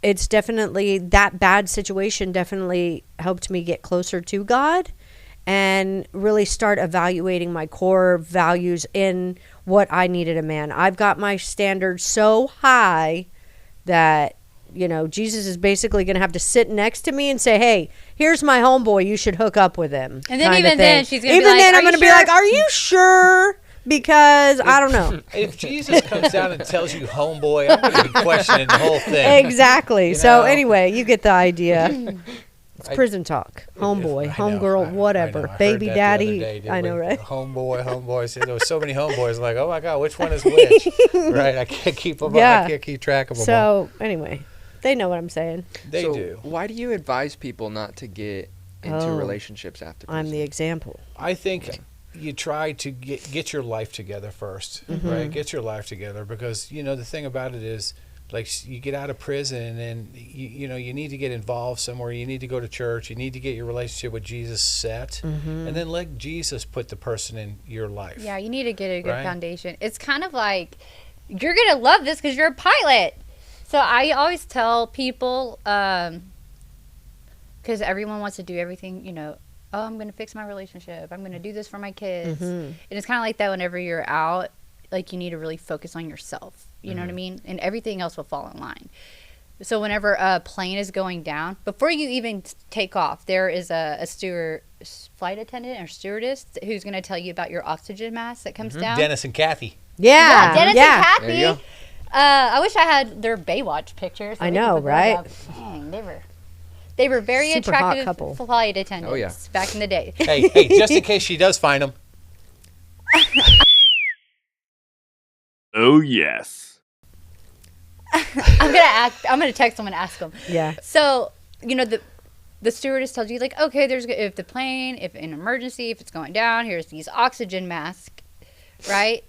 Speaker 3: it's definitely, that bad situation definitely helped me get closer to God and really start evaluating my core values in what I needed a man. I've got my standards so high that, Jesus is basically going to have to sit next to me and say, hey, here's my homeboy. You should hook up with him.
Speaker 2: And then even then, she's going to be
Speaker 3: like,
Speaker 2: even then,
Speaker 3: I'm going to be like, are you sure? Because I don't know.
Speaker 1: If Jesus comes down and tells you homeboy, I'm going to be questioning the whole thing.
Speaker 3: Exactly. So anyway, you get the idea. It's prison talk. Homeboy, homegirl, whatever. Baby daddy. I know, right?
Speaker 1: Homeboy. See, there was so many homeboys. Like, oh my God, which one is which? Right? I can't keep them. I can't keep track of them.
Speaker 3: So anyway, they know what I'm saying.
Speaker 1: They do.
Speaker 4: Why do you advise people not to get into relationships after prison?
Speaker 3: I'm the example.
Speaker 1: I think you try to get your life together first, right? Get your life together, because the thing about it is, like, you get out of prison and you need to get involved somewhere. You need to go to church. You need to get your relationship with Jesus set, and then let Jesus put the person in your life.
Speaker 2: Yeah, you need to get a good foundation. It's kind of like, you're gonna love this because you're a pilot. So I always tell people, because everyone wants to do everything, oh, I'm going to fix my relationship. I'm going to do this for my kids. And it's kind of like that whenever you're out, like, you need to really focus on yourself. You know what I mean? And everything else will fall in line. So whenever a plane is going down, before you even take off, there is a flight attendant or stewardess who's going to tell you about your oxygen mask that comes down.
Speaker 1: Dennis and Kathy.
Speaker 3: Yeah,
Speaker 2: Dennis and Kathy.
Speaker 4: There you go.
Speaker 2: I wish I had their Baywatch pictures. So
Speaker 3: I know, right?
Speaker 2: Dang, they were very
Speaker 3: Super hot
Speaker 2: attractive
Speaker 3: couple.
Speaker 2: Flight attendants back in the day.
Speaker 1: Hey, just in case she does find them.
Speaker 5: Oh, yes.
Speaker 2: I'm gonna text them and ask them.
Speaker 3: Yeah.
Speaker 2: So, the stewardess tells you, like, okay, if the plane, if an emergency, if it's going down, here's these oxygen masks, right?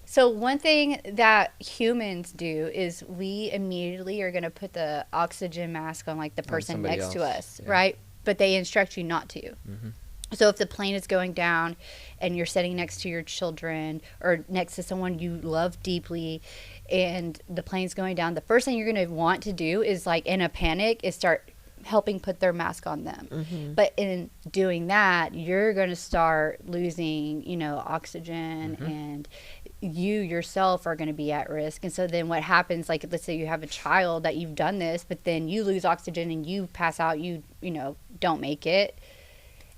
Speaker 2: So one thing that humans do is we immediately are going to put the oxygen mask on, like, the person next to us, right? But they instruct you not to. So if the plane is going down and you're sitting next to your children or next to someone you love deeply and the plane's going down, the first thing you're going to want to do is, like, in a panic, is start helping put their mask on them. But in doing that, you're going to start losing, oxygen, and you yourself are going to be at risk. And so then what happens, like, let's say you have a child that you've done this, but then you lose oxygen and you pass out, you don't make it.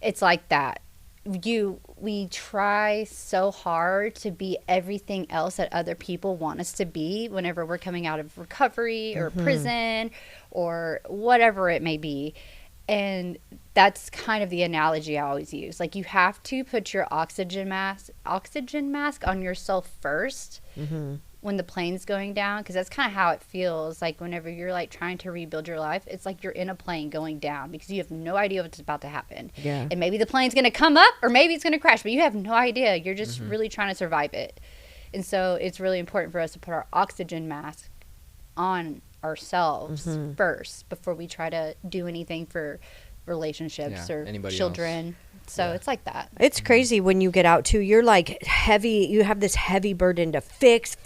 Speaker 2: It's like that. We try so hard to be everything else that other people want us to be whenever we're coming out of recovery or prison or whatever it may be. And that's kind of the analogy I always use. Like, you have to put your oxygen mask on yourself first when the plane's going down, because that's kind of how it feels like whenever you're, like, trying to rebuild your life. It's like you're in a plane going down because you have no idea what's about to happen.
Speaker 3: Yeah.
Speaker 2: And maybe the plane's going to come up or maybe it's going to crash, but you have no idea. You're just really trying to survive it. And so it's really important for us to put our oxygen mask on ourselves first before we try to do anything for relationships or children else. So it's like that.
Speaker 3: It's crazy when you get out too. You're like heavy. You have this heavy burden to fix,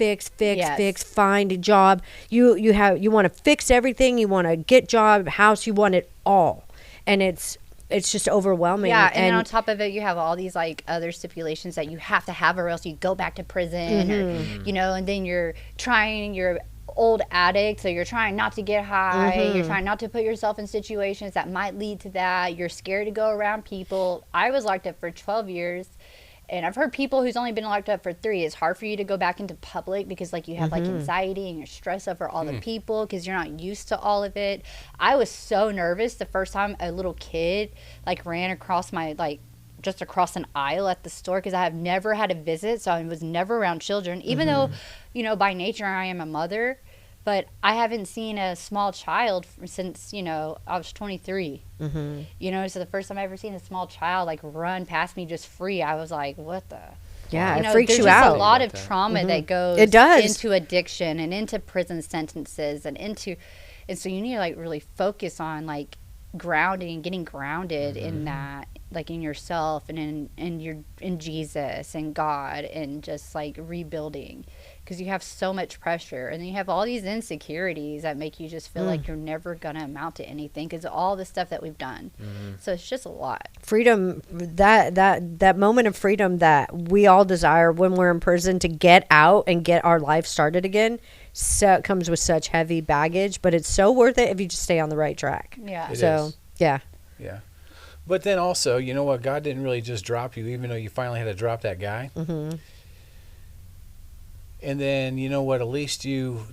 Speaker 3: find a job. You want to fix everything. You want to get job, house. You want it all, and it's just overwhelming.
Speaker 2: Yeah, and then on top of it, you have all these, like, other stipulations that you have to have, or else you go back to prison, or and then you're trying your old addict, so you're trying not to get high, you're trying not to put yourself in situations that might lead to that, you're scared to go around people. I was locked up for 12 years, and I've heard people who's only been locked up for 3, it's hard for you to go back into public because like you have like anxiety and you're stressed over all the people because you're not used to all of it. I was so nervous the first time a little kid like ran across my like just across an aisle at the store, because I have never had a visit, so I was never around children, even though, you know, by nature I am a mother, but I haven't seen a small child since, you know, I was 23. You know, so the first time I ever seen a small child like run past me just free, I was like, what the?
Speaker 3: Yeah,
Speaker 2: You know,
Speaker 3: it freaks
Speaker 2: there's
Speaker 3: you
Speaker 2: just
Speaker 3: out.
Speaker 2: a lot of trauma that goes
Speaker 3: It does.
Speaker 2: into addiction and into prison sentences and so you need to like really focus on like grounding, getting grounded in that, like in yourself and in Jesus and God, and just like rebuilding, because you have so much pressure and then you have all these insecurities that make you just feel like you're never gonna amount to anything because of all the stuff that we've done. So it's just a lot.
Speaker 3: Freedom, that moment of freedom that we all desire when we're in prison to get out and get our life started again, so comes with such heavy baggage, but it's so worth it if you just stay on the right track.
Speaker 2: Yeah.
Speaker 1: It
Speaker 3: So
Speaker 1: is.
Speaker 3: yeah.
Speaker 1: Yeah. But then also, you know what? God didn't really just drop you, even though you finally had to drop that guy. And then, you know what? At least you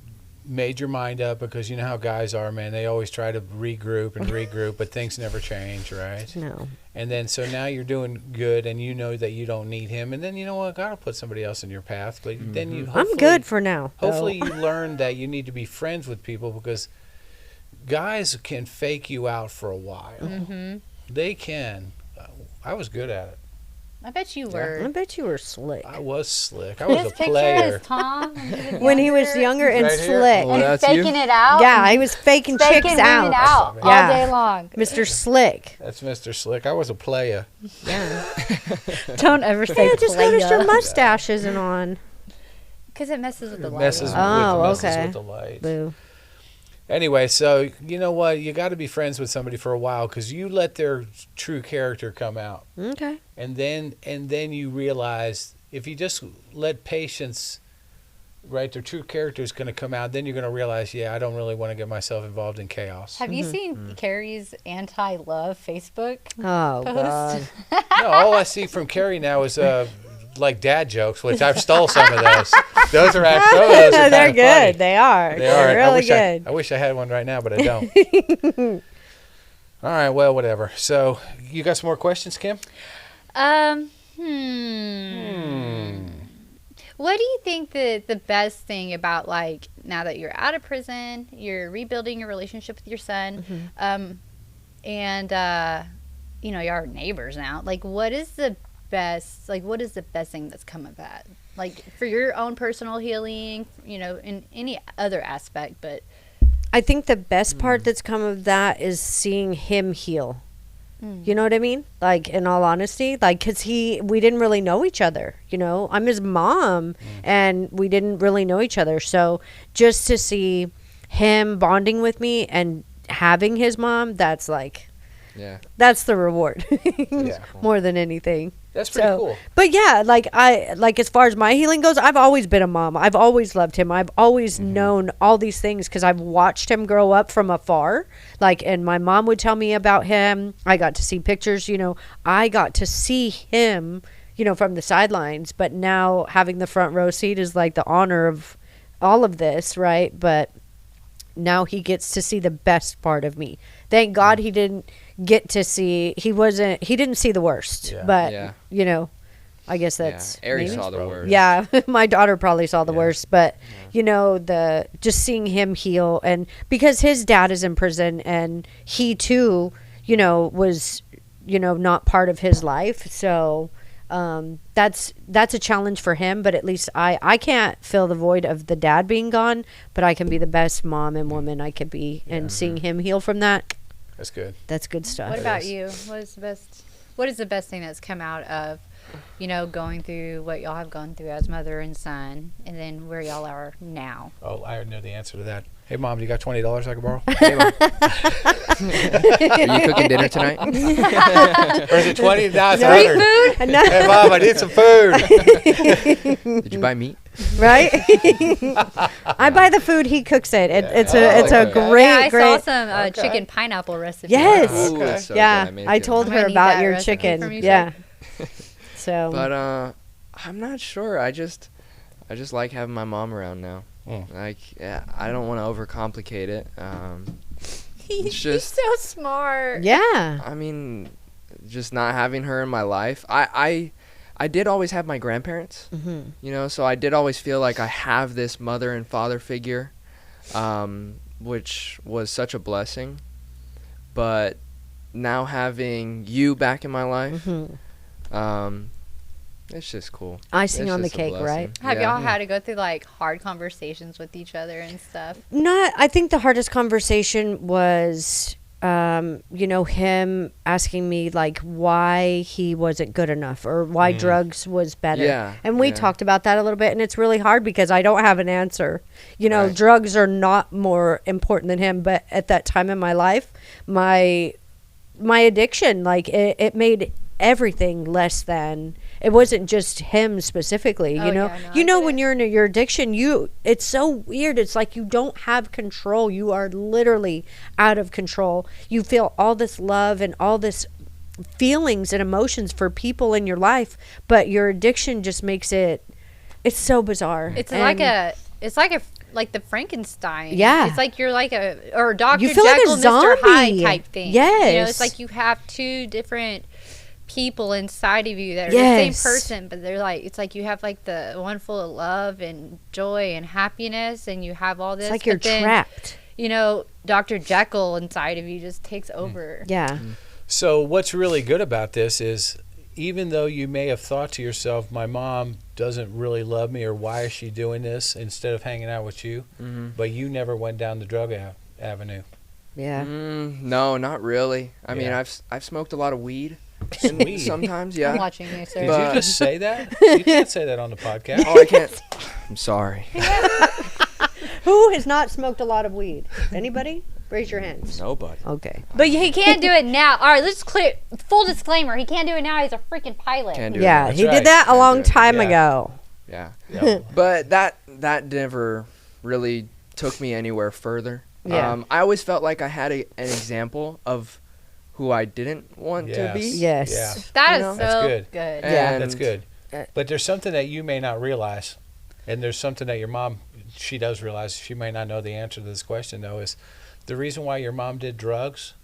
Speaker 1: made your mind up, because you know how guys are, man. They always try to regroup, but things never change, right?
Speaker 3: No.
Speaker 1: And then so now you're doing good, and you know that you don't need him. And then, you know what? God will put somebody else in your path. But then you
Speaker 3: I'm good for now.
Speaker 1: Hopefully you learn that you need to be friends with people, because guys can fake you out for a while. They can. I was good at it.
Speaker 2: I bet you
Speaker 3: I
Speaker 2: were.
Speaker 3: bet you were slick.
Speaker 1: I was slick. I was
Speaker 2: His
Speaker 1: a
Speaker 2: picture
Speaker 1: player.
Speaker 2: is Tom
Speaker 3: When he was younger and
Speaker 1: Right here?
Speaker 3: slick.
Speaker 4: Oh,
Speaker 2: and
Speaker 4: that's
Speaker 2: faking
Speaker 4: you?
Speaker 2: it out.
Speaker 3: Yeah, he was faking
Speaker 2: faking
Speaker 3: chicks
Speaker 2: women
Speaker 3: out.
Speaker 2: out all
Speaker 3: Yeah.
Speaker 2: day long.
Speaker 3: Mr. Slick.
Speaker 1: That's Mr. Slick. I was a player.
Speaker 3: Yeah.
Speaker 2: Don't ever say
Speaker 3: Yeah, just noticed your mustache isn't on.
Speaker 2: because it messes with the
Speaker 1: It
Speaker 2: light.
Speaker 1: messes,
Speaker 3: Oh, okay.
Speaker 1: with the light.
Speaker 3: Boo.
Speaker 1: Anyway, so you know what? You got to be friends with somebody for a while, because you let their true character come out,
Speaker 3: Okay.
Speaker 1: and then you realize if you just let patience, right, their true character is going to come out. Then you're going to realize, yeah, I don't really want to get myself involved in chaos.
Speaker 2: Have you seen Carrie's anti-love Facebook?
Speaker 3: Oh,
Speaker 2: Post?
Speaker 3: God.
Speaker 1: No, all I see from Carrie now is like dad jokes, which I've stole some of those. Those are actually
Speaker 3: They're
Speaker 1: kinda
Speaker 3: good.
Speaker 1: funny.
Speaker 3: They are.
Speaker 1: They are.
Speaker 3: They're really good.
Speaker 1: I wish I had one right now, but I don't. All right, well, whatever. So, you got some more questions, Kim?
Speaker 2: What do you think the best thing about, like, now that you're out of prison, you're rebuilding your relationship with your son, and you know, you're neighbors now. Like, what is the best thing that's come of that? Like, for your own personal healing, you know, in any other aspect, but
Speaker 3: I think the best part that's come of that is seeing him heal. You know what I mean? Like, in all honesty, like, because we didn't really know each other, you know? I'm his mom, and we didn't really know each other. So just to see him bonding with me and having his mom, that's like, that's the reward. More than anything.
Speaker 1: That's pretty cool.
Speaker 3: But yeah, like as far as my healing goes, I've always been a mom. I've always loved him. I've always known all these things because I've watched him grow up from afar. Like, and my mom would tell me about him. I got to see pictures, you know. I got to see him, you know, from the sidelines. But now having the front row seat is like the honor of all of this, right? But now he gets to see the best part of me. Thank God he didn't get to see, he didn't see the worst. But, you know, I guess that's...
Speaker 4: Ari saw the worst.
Speaker 3: Yeah, my daughter probably saw the worst. But, you know, just seeing him heal. And because his dad is in prison and he too, you know, was, you know, not part of his life. So... that's a challenge for him, but at least I can't fill the void of the dad being gone, but I can be the best mom and woman I could be, and seeing him heal from that.
Speaker 1: That's good.
Speaker 3: That's good stuff.
Speaker 2: what about you? What is the best thing that's come out of, you know, going through what y'all have gone through as mother and son, and then where y'all are now?
Speaker 1: Oh, I know the answer to that. Hey, Mom, do you got $20 I can borrow?
Speaker 4: Hey, Mom. Are you cooking dinner tonight?
Speaker 1: Or is it 20? No, it's
Speaker 3: No.
Speaker 1: 100.
Speaker 3: No.
Speaker 1: Hey, Mom, I need some food.
Speaker 4: Did you buy meat?
Speaker 3: Right? I buy the food, he cooks it. It's a
Speaker 1: okay.
Speaker 3: great,
Speaker 2: Yeah, I
Speaker 3: great.
Speaker 2: saw some chicken pineapple recipe.
Speaker 3: Yes.
Speaker 4: Ooh,
Speaker 1: Okay.
Speaker 4: that's so
Speaker 3: Yeah,
Speaker 4: good. made
Speaker 3: I
Speaker 4: it.
Speaker 3: told
Speaker 2: I'm
Speaker 3: her
Speaker 2: gonna need
Speaker 3: about
Speaker 2: that
Speaker 3: your
Speaker 2: recipe
Speaker 3: chicken.
Speaker 2: from you,
Speaker 3: Yeah. So.
Speaker 4: But I'm not sure. I just like having my mom around now. Like, yeah, I don't want to overcomplicate it. It's just,
Speaker 2: He's so smart.
Speaker 3: yeah.
Speaker 4: I mean, just not having her in my life. I did always have my grandparents, you know, so I did always feel like I have this mother and father figure, which was such a blessing. But now having you back in my life, it's just cool.
Speaker 3: Icing
Speaker 4: It's
Speaker 3: on the
Speaker 4: just a
Speaker 3: cake,
Speaker 4: blessing.
Speaker 3: right?
Speaker 2: Have
Speaker 4: Yeah.
Speaker 2: y'all had to go through like hard conversations with each other and stuff?
Speaker 3: I think the hardest conversation was, him asking me like why he wasn't good enough or why drugs was better.
Speaker 4: Yeah,
Speaker 3: And we
Speaker 4: yeah.
Speaker 3: talked about that a little bit, and it's really hard because I don't have an answer.
Speaker 4: Right.
Speaker 3: Drugs are not more important than him, but at that time in my life, my addiction, like it made everything less than. It wasn't just him specifically,
Speaker 2: Oh,
Speaker 3: you know.
Speaker 2: yeah, no, I get
Speaker 3: When
Speaker 2: it.
Speaker 3: you're in your addiction, it's so weird. It's like you don't have control. You are literally out of control. You feel all this love and all this feelings and emotions for people in your life, but your addiction just makes it's so bizarre.
Speaker 2: It's
Speaker 3: And
Speaker 2: like the Frankenstein.
Speaker 3: Yeah.
Speaker 2: It's like you're like or Dr.
Speaker 3: You feel like a
Speaker 2: Jekyll, Mr. Hyde
Speaker 3: zombie.
Speaker 2: type thing.
Speaker 3: Yes.
Speaker 2: It's like you have two different people inside of you that are
Speaker 3: Yes.
Speaker 2: the same person, but they're like, it's like you have like the one full of love and joy and happiness, and you have all this.
Speaker 3: it's like you're
Speaker 2: but then,
Speaker 3: trapped.
Speaker 2: Dr. Jekyll inside of you just takes over.
Speaker 3: Yeah.
Speaker 1: So what's really good about this is, even though you may have thought to yourself, my mom doesn't really love me, or why is she doing this instead of hanging out with you, but you never went down the drug avenue.
Speaker 3: Yeah.
Speaker 4: No, not really. I mean,
Speaker 1: Yeah.
Speaker 4: I've smoked a lot of weed.
Speaker 1: Weed.
Speaker 4: Sometimes,
Speaker 2: I'm
Speaker 4: yeah.
Speaker 2: watching you, sir.
Speaker 1: Did
Speaker 4: But-
Speaker 1: you just say that? You can't say that on the podcast.
Speaker 4: Oh, I can't. I'm sorry.
Speaker 3: Who has not smoked a lot of weed? Anybody? Raise your hands.
Speaker 4: Nobody.
Speaker 3: Okay.
Speaker 2: But he can't do it now. All right, let's clear. Full disclaimer: he can't do it now. He's a freaking pilot.
Speaker 4: Can't do it.
Speaker 3: Yeah,
Speaker 1: That's
Speaker 3: he
Speaker 1: right.
Speaker 3: did that a
Speaker 4: Can't
Speaker 3: long
Speaker 4: do it.
Speaker 3: time
Speaker 1: Yeah.
Speaker 3: ago.
Speaker 4: Yeah.
Speaker 1: Yeah.
Speaker 4: But that never really took me anywhere further.
Speaker 3: Yeah.
Speaker 4: I always felt like I had an example of who I didn't want to be.
Speaker 3: Yes.
Speaker 1: Yeah.
Speaker 2: That is
Speaker 4: You know?
Speaker 2: so
Speaker 1: That's good.
Speaker 2: good.
Speaker 3: Yeah.
Speaker 1: That's good. But there's something that you may not realize, and there's something that your mom, she does realize. She may not know the answer to this question, though, is the reason why your mom did drugs,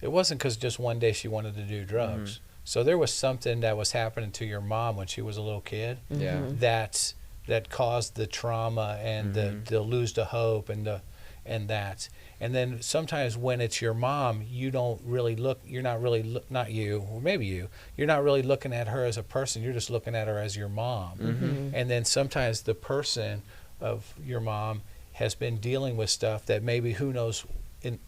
Speaker 1: it wasn't because just one day she wanted to do drugs. So there was something that was happening to your mom when she was a little kid
Speaker 4: Yeah.
Speaker 1: that caused the trauma and the lose the hope and that. And then sometimes when it's your mom, you don't really look, you're not really, not you, or maybe you're not really looking at her as a person, you're just looking at her as your mom. And then sometimes the person of your mom has been dealing with stuff that maybe who knows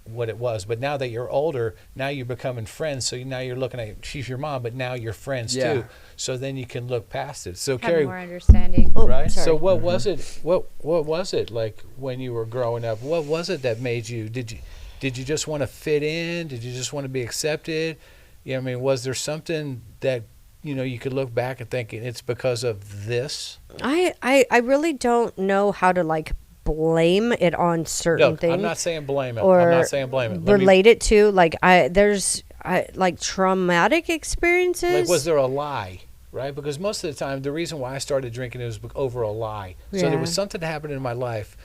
Speaker 1: what it was. But now that you're older, now you're becoming friends, so now you're looking at, she's your mom, but now you're friends
Speaker 4: Yeah.
Speaker 1: too. So then you can look past it. So
Speaker 2: Have
Speaker 1: Carrie,
Speaker 2: more understanding.
Speaker 3: Oh,
Speaker 1: right?
Speaker 3: sorry.
Speaker 1: So what was it? What was it like when you were growing up? What was it that made you? Did you just want to fit in? Did you just want to be accepted? I mean, was there something that you could look back and think it's because of this?
Speaker 3: I really don't know how to blame it on certain
Speaker 1: No,
Speaker 3: things.
Speaker 1: I'm not saying blame it.
Speaker 3: or
Speaker 1: I'm not saying blame it.
Speaker 3: relate it to there's traumatic experiences.
Speaker 1: Like, was there a lie? Right? Because most of the time, the reason why I started drinking was over a lie. So there
Speaker 3: Yeah.
Speaker 1: was something that happened in my life,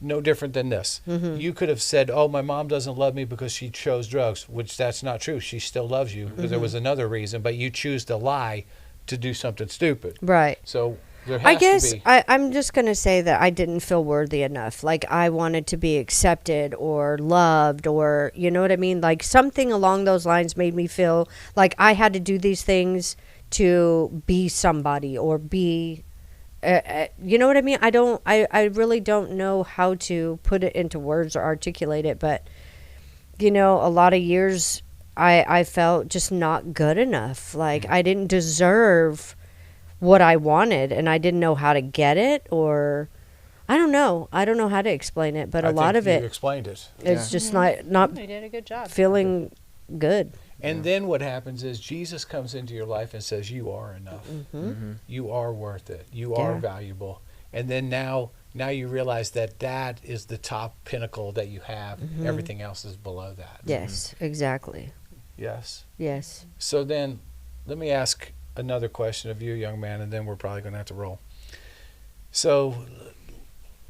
Speaker 1: no different than this. You could have said, oh, my mom doesn't love me because she chose drugs, which that's not true. She still loves you because there was another reason, but you choose to lie to do something stupid.
Speaker 3: Right.
Speaker 1: So there has
Speaker 3: I guess
Speaker 1: to be.
Speaker 3: I'm just going to say that I didn't feel worthy enough. Like I wanted to be accepted or loved or, you know what I mean? Like something along those lines made me feel like I had to do these things to be somebody or be, you know what I mean? I really don't know how to put it into words or articulate it. But, a lot of years I felt just not good enough. Like I didn't deserve what I wanted and I didn't know how to get it, or I don't know how to explain it, but a lot of
Speaker 1: you
Speaker 3: it
Speaker 1: explained it.
Speaker 3: is just not
Speaker 2: You did a good job.
Speaker 3: feeling good.
Speaker 1: And then what happens is Jesus comes into your life and says, you are enough. You are worth it. You are
Speaker 3: Yeah.
Speaker 1: valuable. And then now you realize that is the top pinnacle that you have. Everything else is below that.
Speaker 3: Yes, exactly.
Speaker 1: Yes.
Speaker 3: Yes.
Speaker 1: So then let me ask another question of you, young man, and then we're probably going to have to roll. So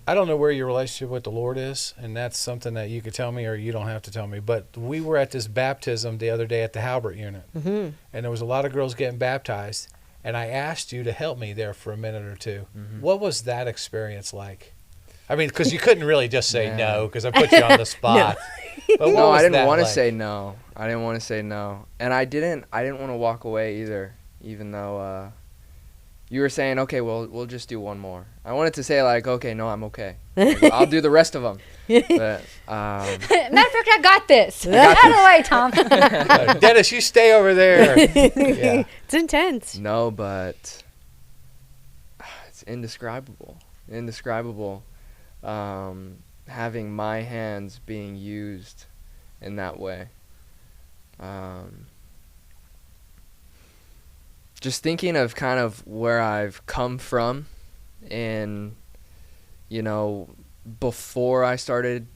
Speaker 1: I don't know where your relationship with the Lord is, and that's something that you could tell me or you don't have to tell me. But we were at this baptism the other day at the Halbert unit, and there was a lot of girls getting baptized, and I asked you to help me there for a minute or two. What was that experience like? I mean, because you couldn't really just say no, because I put you on the spot. But what
Speaker 4: No,
Speaker 1: was
Speaker 4: I didn't
Speaker 1: that
Speaker 4: want to
Speaker 1: like?
Speaker 4: say no. I didn't want to say no, and I didn't want to walk away either, even though you were saying, okay, well, we'll just do one more. I wanted to say, like, okay, no, I'm okay. Like, I'll do the rest of them. But,
Speaker 2: Matter of fact, I got this. Out of the way, Tom.
Speaker 1: Dennis, you stay over there. Yeah.
Speaker 3: It's intense.
Speaker 4: no, but it's indescribable. Indescribable. Having my hands being used in that way. Just thinking of kind of where I've come from and, before I started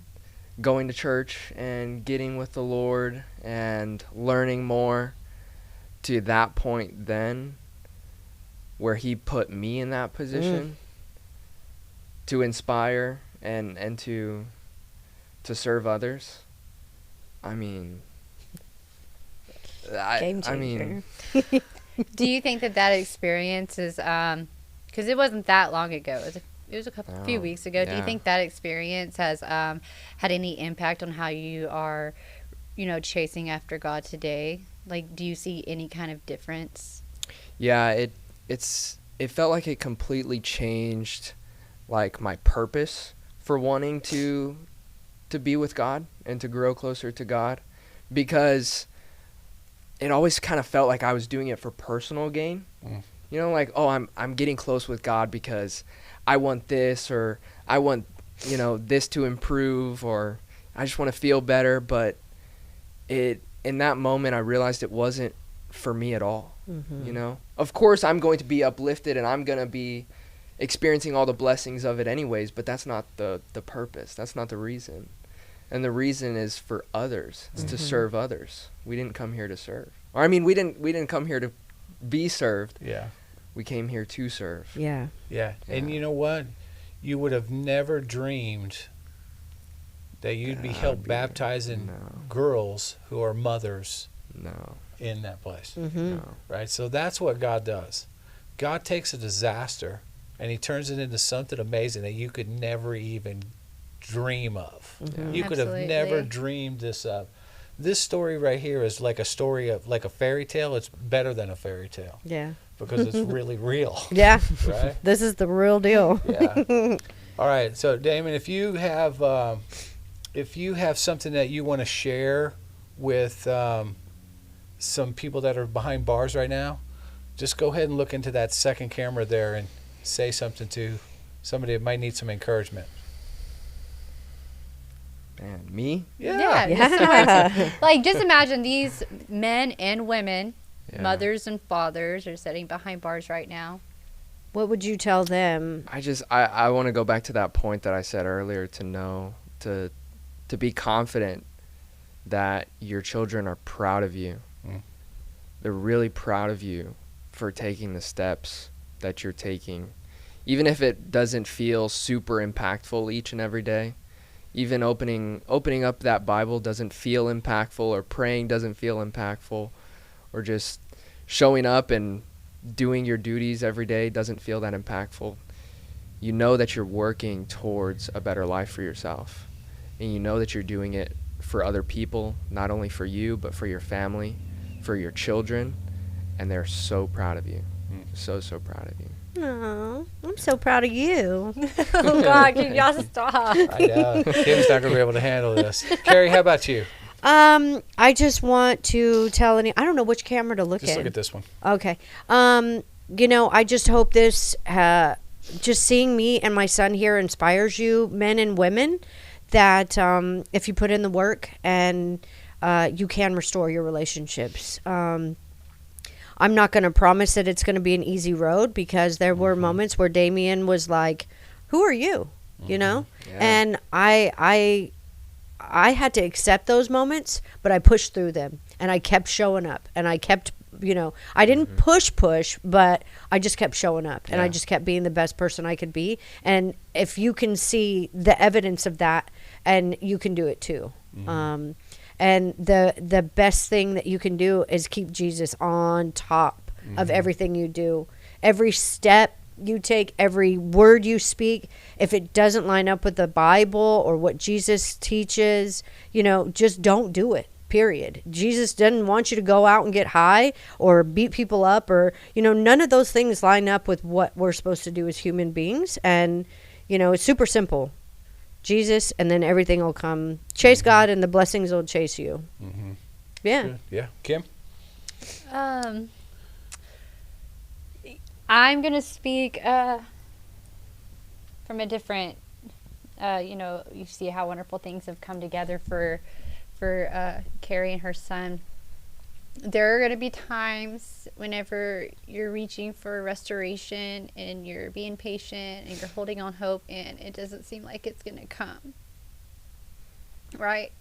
Speaker 4: going to church and getting with the Lord and learning more to that point then where he put me in that position to inspire and to serve others. I mean,
Speaker 3: Game
Speaker 4: I mean,
Speaker 3: changer.
Speaker 2: Do you think that experience is, because it wasn't that long ago, it was a few weeks ago. Do you
Speaker 4: yeah.
Speaker 2: think that experience has had any impact on how you are, chasing after God today? Like, do you see any kind of difference?
Speaker 4: yeah, it felt like it completely changed, like, my purpose for wanting to be with God and to grow closer to God, because it always kind of felt like I was doing it for personal gain. Like, oh, I'm getting close with God because I want this, or I want, this to improve, or I just want to feel better. But in that moment, I realized it wasn't for me at all. Of course, I'm going to be uplifted and I'm going to be experiencing all the blessings of it anyways, but that's not the purpose. That's not the reason. And the reason is for others. It's to serve others. We didn't come here to serve. Or I mean, we didn't come here to be served.
Speaker 1: Yeah.
Speaker 4: We came here to serve.
Speaker 3: Yeah.
Speaker 1: Yeah. And you know what? You would have never dreamed that you'd be helped baptizing girls who are mothers in that place.
Speaker 4: No.
Speaker 1: Right? So that's what God does. God takes a disaster and he turns it into something amazing that you could never even dream of. You could have never
Speaker 2: Absolutely.
Speaker 1: dreamed this up. This story right here is like a story of like a fairy tale. It's better than a fairy tale
Speaker 3: Yeah.
Speaker 1: because it's really real.
Speaker 3: Yeah.
Speaker 1: Right?
Speaker 3: This is the real deal.
Speaker 1: Yeah. All right. So Damien, if you have something that you want to share with some people that are behind bars right now, just go ahead and look into that second camera there and say something to somebody that might need some encouragement.
Speaker 4: Man, me?
Speaker 1: Yeah.
Speaker 3: Yeah.
Speaker 2: Like, just imagine these men and women,
Speaker 4: Yeah.
Speaker 2: mothers and fathers, are sitting behind bars right now.
Speaker 3: What would you tell them?
Speaker 4: I want to go back to that point that I said earlier, to know, to be confident that your children are proud of you. They're really proud of you for taking the steps that you're taking. Even if it doesn't feel super impactful each and every day, even opening up that Bible doesn't feel impactful, or praying doesn't feel impactful, or just showing up and doing your duties every day doesn't feel that impactful. You know that you're working towards a better life for yourself. And you know that you're doing it for other people, not only for you, but for your family, for your children. And they're so proud of you. So proud of you.
Speaker 3: Oh, I'm so proud of you.
Speaker 2: Oh, God, can y'all stop?
Speaker 1: I know. Kim's not going to be able to handle this. Carrie, how about you?
Speaker 3: I just want to tell I don't know which camera to look
Speaker 1: Just
Speaker 3: at.
Speaker 1: look at this one.
Speaker 3: Okay. I just hope this just seeing me and my son here inspires you, men and women, that if you put in the work and you can restore your relationships. I'm not going to promise that it's going to be an easy road, because there were moments where Damien was like, "Who are you?" You know, and I had to accept those moments, but I pushed through them, and I kept showing up, and I kept, I didn't push, but I just kept showing up, and I just kept being the best person I could be. And if you can see the evidence of that, and you can do it too. And the best thing that you can do is keep Jesus on top of everything you do. Every step you take, every word you speak, if it doesn't line up with the Bible or what Jesus teaches, just don't do it. Period. Jesus doesn't want you to go out and get high or beat people up, or, none of those things line up with what we're supposed to do as human beings. And, it's super simple. Jesus, and then everything will come. Chase God, and the blessings will chase you. Yeah.
Speaker 1: Good. Yeah. Kim?
Speaker 2: I'm going to speak from a different, you see how wonderful things have come together for Carrie and her son. There are going to be times whenever you're reaching for restoration and you're being patient and you're holding on hope, and it doesn't seem like it's going to come. Right?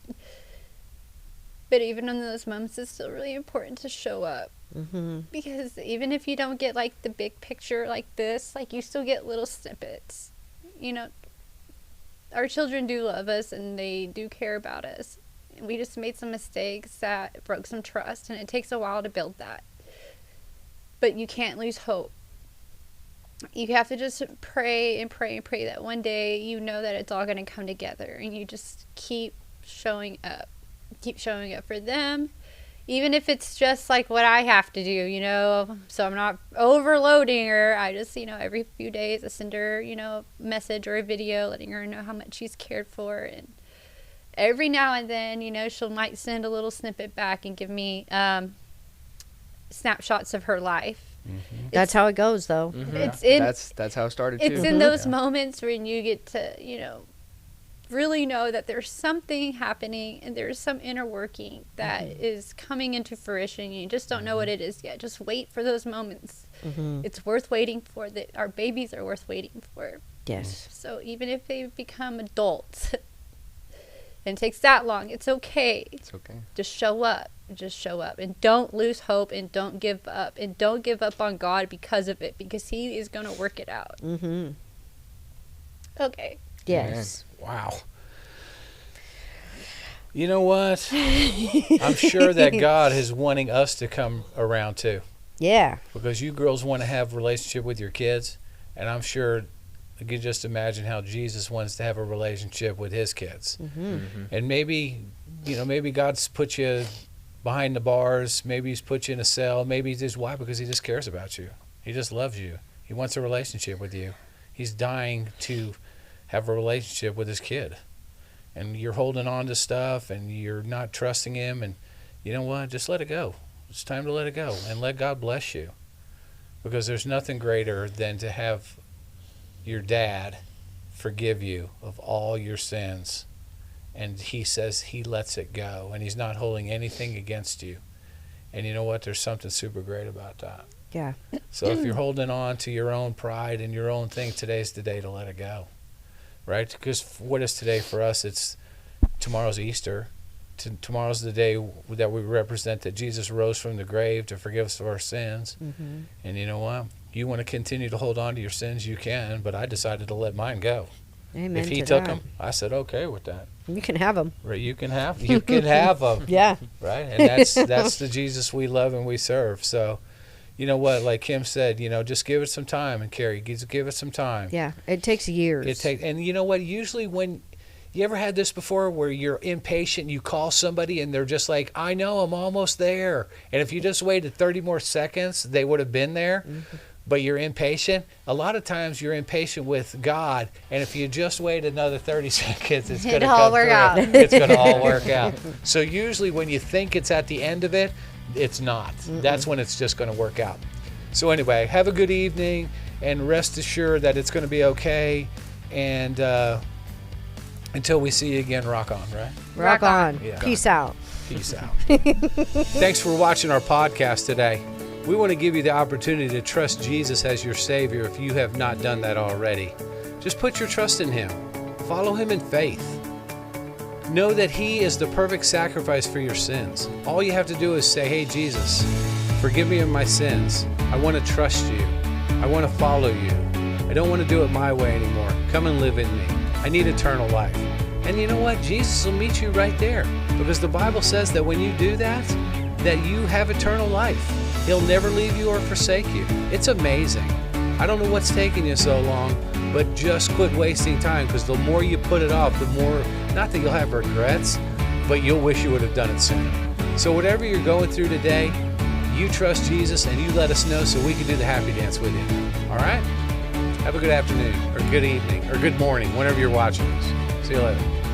Speaker 2: But even in those moments, it's still really important to show up. Because even if you don't get like the big picture like this, like you still get little snippets. Our children do love us, and they do care about us. We just made some mistakes that broke some trust, and it takes a while to build that. But you can't lose hope. You have to just pray and pray and pray that one day that it's all going to come together, and you just keep showing up. Keep showing up for them, even if it's just like what I have to do, so I'm not overloading her. I just, every few days I send her, a message or a video letting her know how much she's cared for, and every now and then, she might send a little snippet back and give me snapshots of her life.
Speaker 3: That's how it goes, though.
Speaker 4: That's how it started, too.
Speaker 2: It's in those moments when you get to, really know that there's something happening, and there's some inner working that is coming into fruition. You just don't know what it is yet. Just wait for those moments. It's worth waiting for. That our babies are worth waiting for.
Speaker 3: Yes.
Speaker 2: So even if they become adults, and it takes that long, it's okay. It's okay. Just show up. Just show up. And don't lose hope, and don't give up. And don't give up on God because of it, because He is going to work it out. Okay.
Speaker 3: Yes.
Speaker 1: Wow. You know what? I'm sure that God is wanting us to come around too.
Speaker 3: Yeah.
Speaker 1: Because you girls want to have a relationship with your kids, and I'm sure you can just imagine how Jesus wants to have a relationship with His kids. And maybe God's put you behind the bars. Maybe He's put you in a cell. Maybe He's just, why? Because He just cares about you. He just loves you. He wants a relationship with you. He's dying to have a relationship with His kid. And you're holding on to stuff, and you're not trusting Him, and you know what? Just let it go. It's time to let it go and let God bless you. Because there's nothing greater than to have your dad forgive you of all your sins. And He says He lets it go, and He's not holding anything against you. And you know what? There's something super great about that.
Speaker 3: Yeah.
Speaker 1: So if you're holding on to your own pride and your own thing, today's the day to let it go. Right? Because what is today for us? It's tomorrow's Easter. Tomorrow's the day that we represent that Jesus rose from the grave to forgive us of our sins. And you know what? You want to continue to hold on to your sins, you can, but I decided to let mine go.
Speaker 3: Amen.
Speaker 1: If He took them, I said okay with that.
Speaker 3: You can have them.
Speaker 1: Right? You can have them.
Speaker 3: Yeah.
Speaker 1: Right? And that's the Jesus we love and we serve. So, you know what? Like Kim said, just give it some time. And Carrie, give it some time.
Speaker 3: Yeah, it takes years.
Speaker 1: And you know what? Usually when you ever had this before, where you're impatient, you call somebody and they're just like, "I know, I'm almost there." And if you just waited 30 more seconds, they would have been there. But you're impatient. A lot of times you're impatient with God, and if you just wait another 30 seconds, it's going to all work out. It's going to all work out. So usually when you think it's at the end of it, it's not. That's when it's just going to work out. So anyway, have a good evening. and rest assured that it's going to be okay. And until we see you again, rock on, right?
Speaker 3: Rock on.
Speaker 1: Yeah.
Speaker 3: Peace out.
Speaker 1: Peace out. Thanks for watching our podcast today. We want to give you the opportunity to trust Jesus as your Savior if you have not done that already. Just put your trust in Him. Follow Him in faith. Know that He is the perfect sacrifice for your sins. All you have to do is say, hey, Jesus, forgive me of my sins. I want to trust you. I want to follow you. I don't want to do it my way anymore. Come and live in me. I need eternal life. And you know what? Jesus will meet you right there, because the Bible says that when you do that, that you have eternal life. He'll never leave you or forsake you. It's amazing. I don't know what's taking you so long, but just quit wasting time, because the more you put it off, the more, not that you'll have regrets, but you'll wish you would have done it sooner. So whatever you're going through today, you trust Jesus and you let us know so we can do the happy dance with you. All right? Have a good afternoon or good evening or good morning whenever you're watching this. See you later.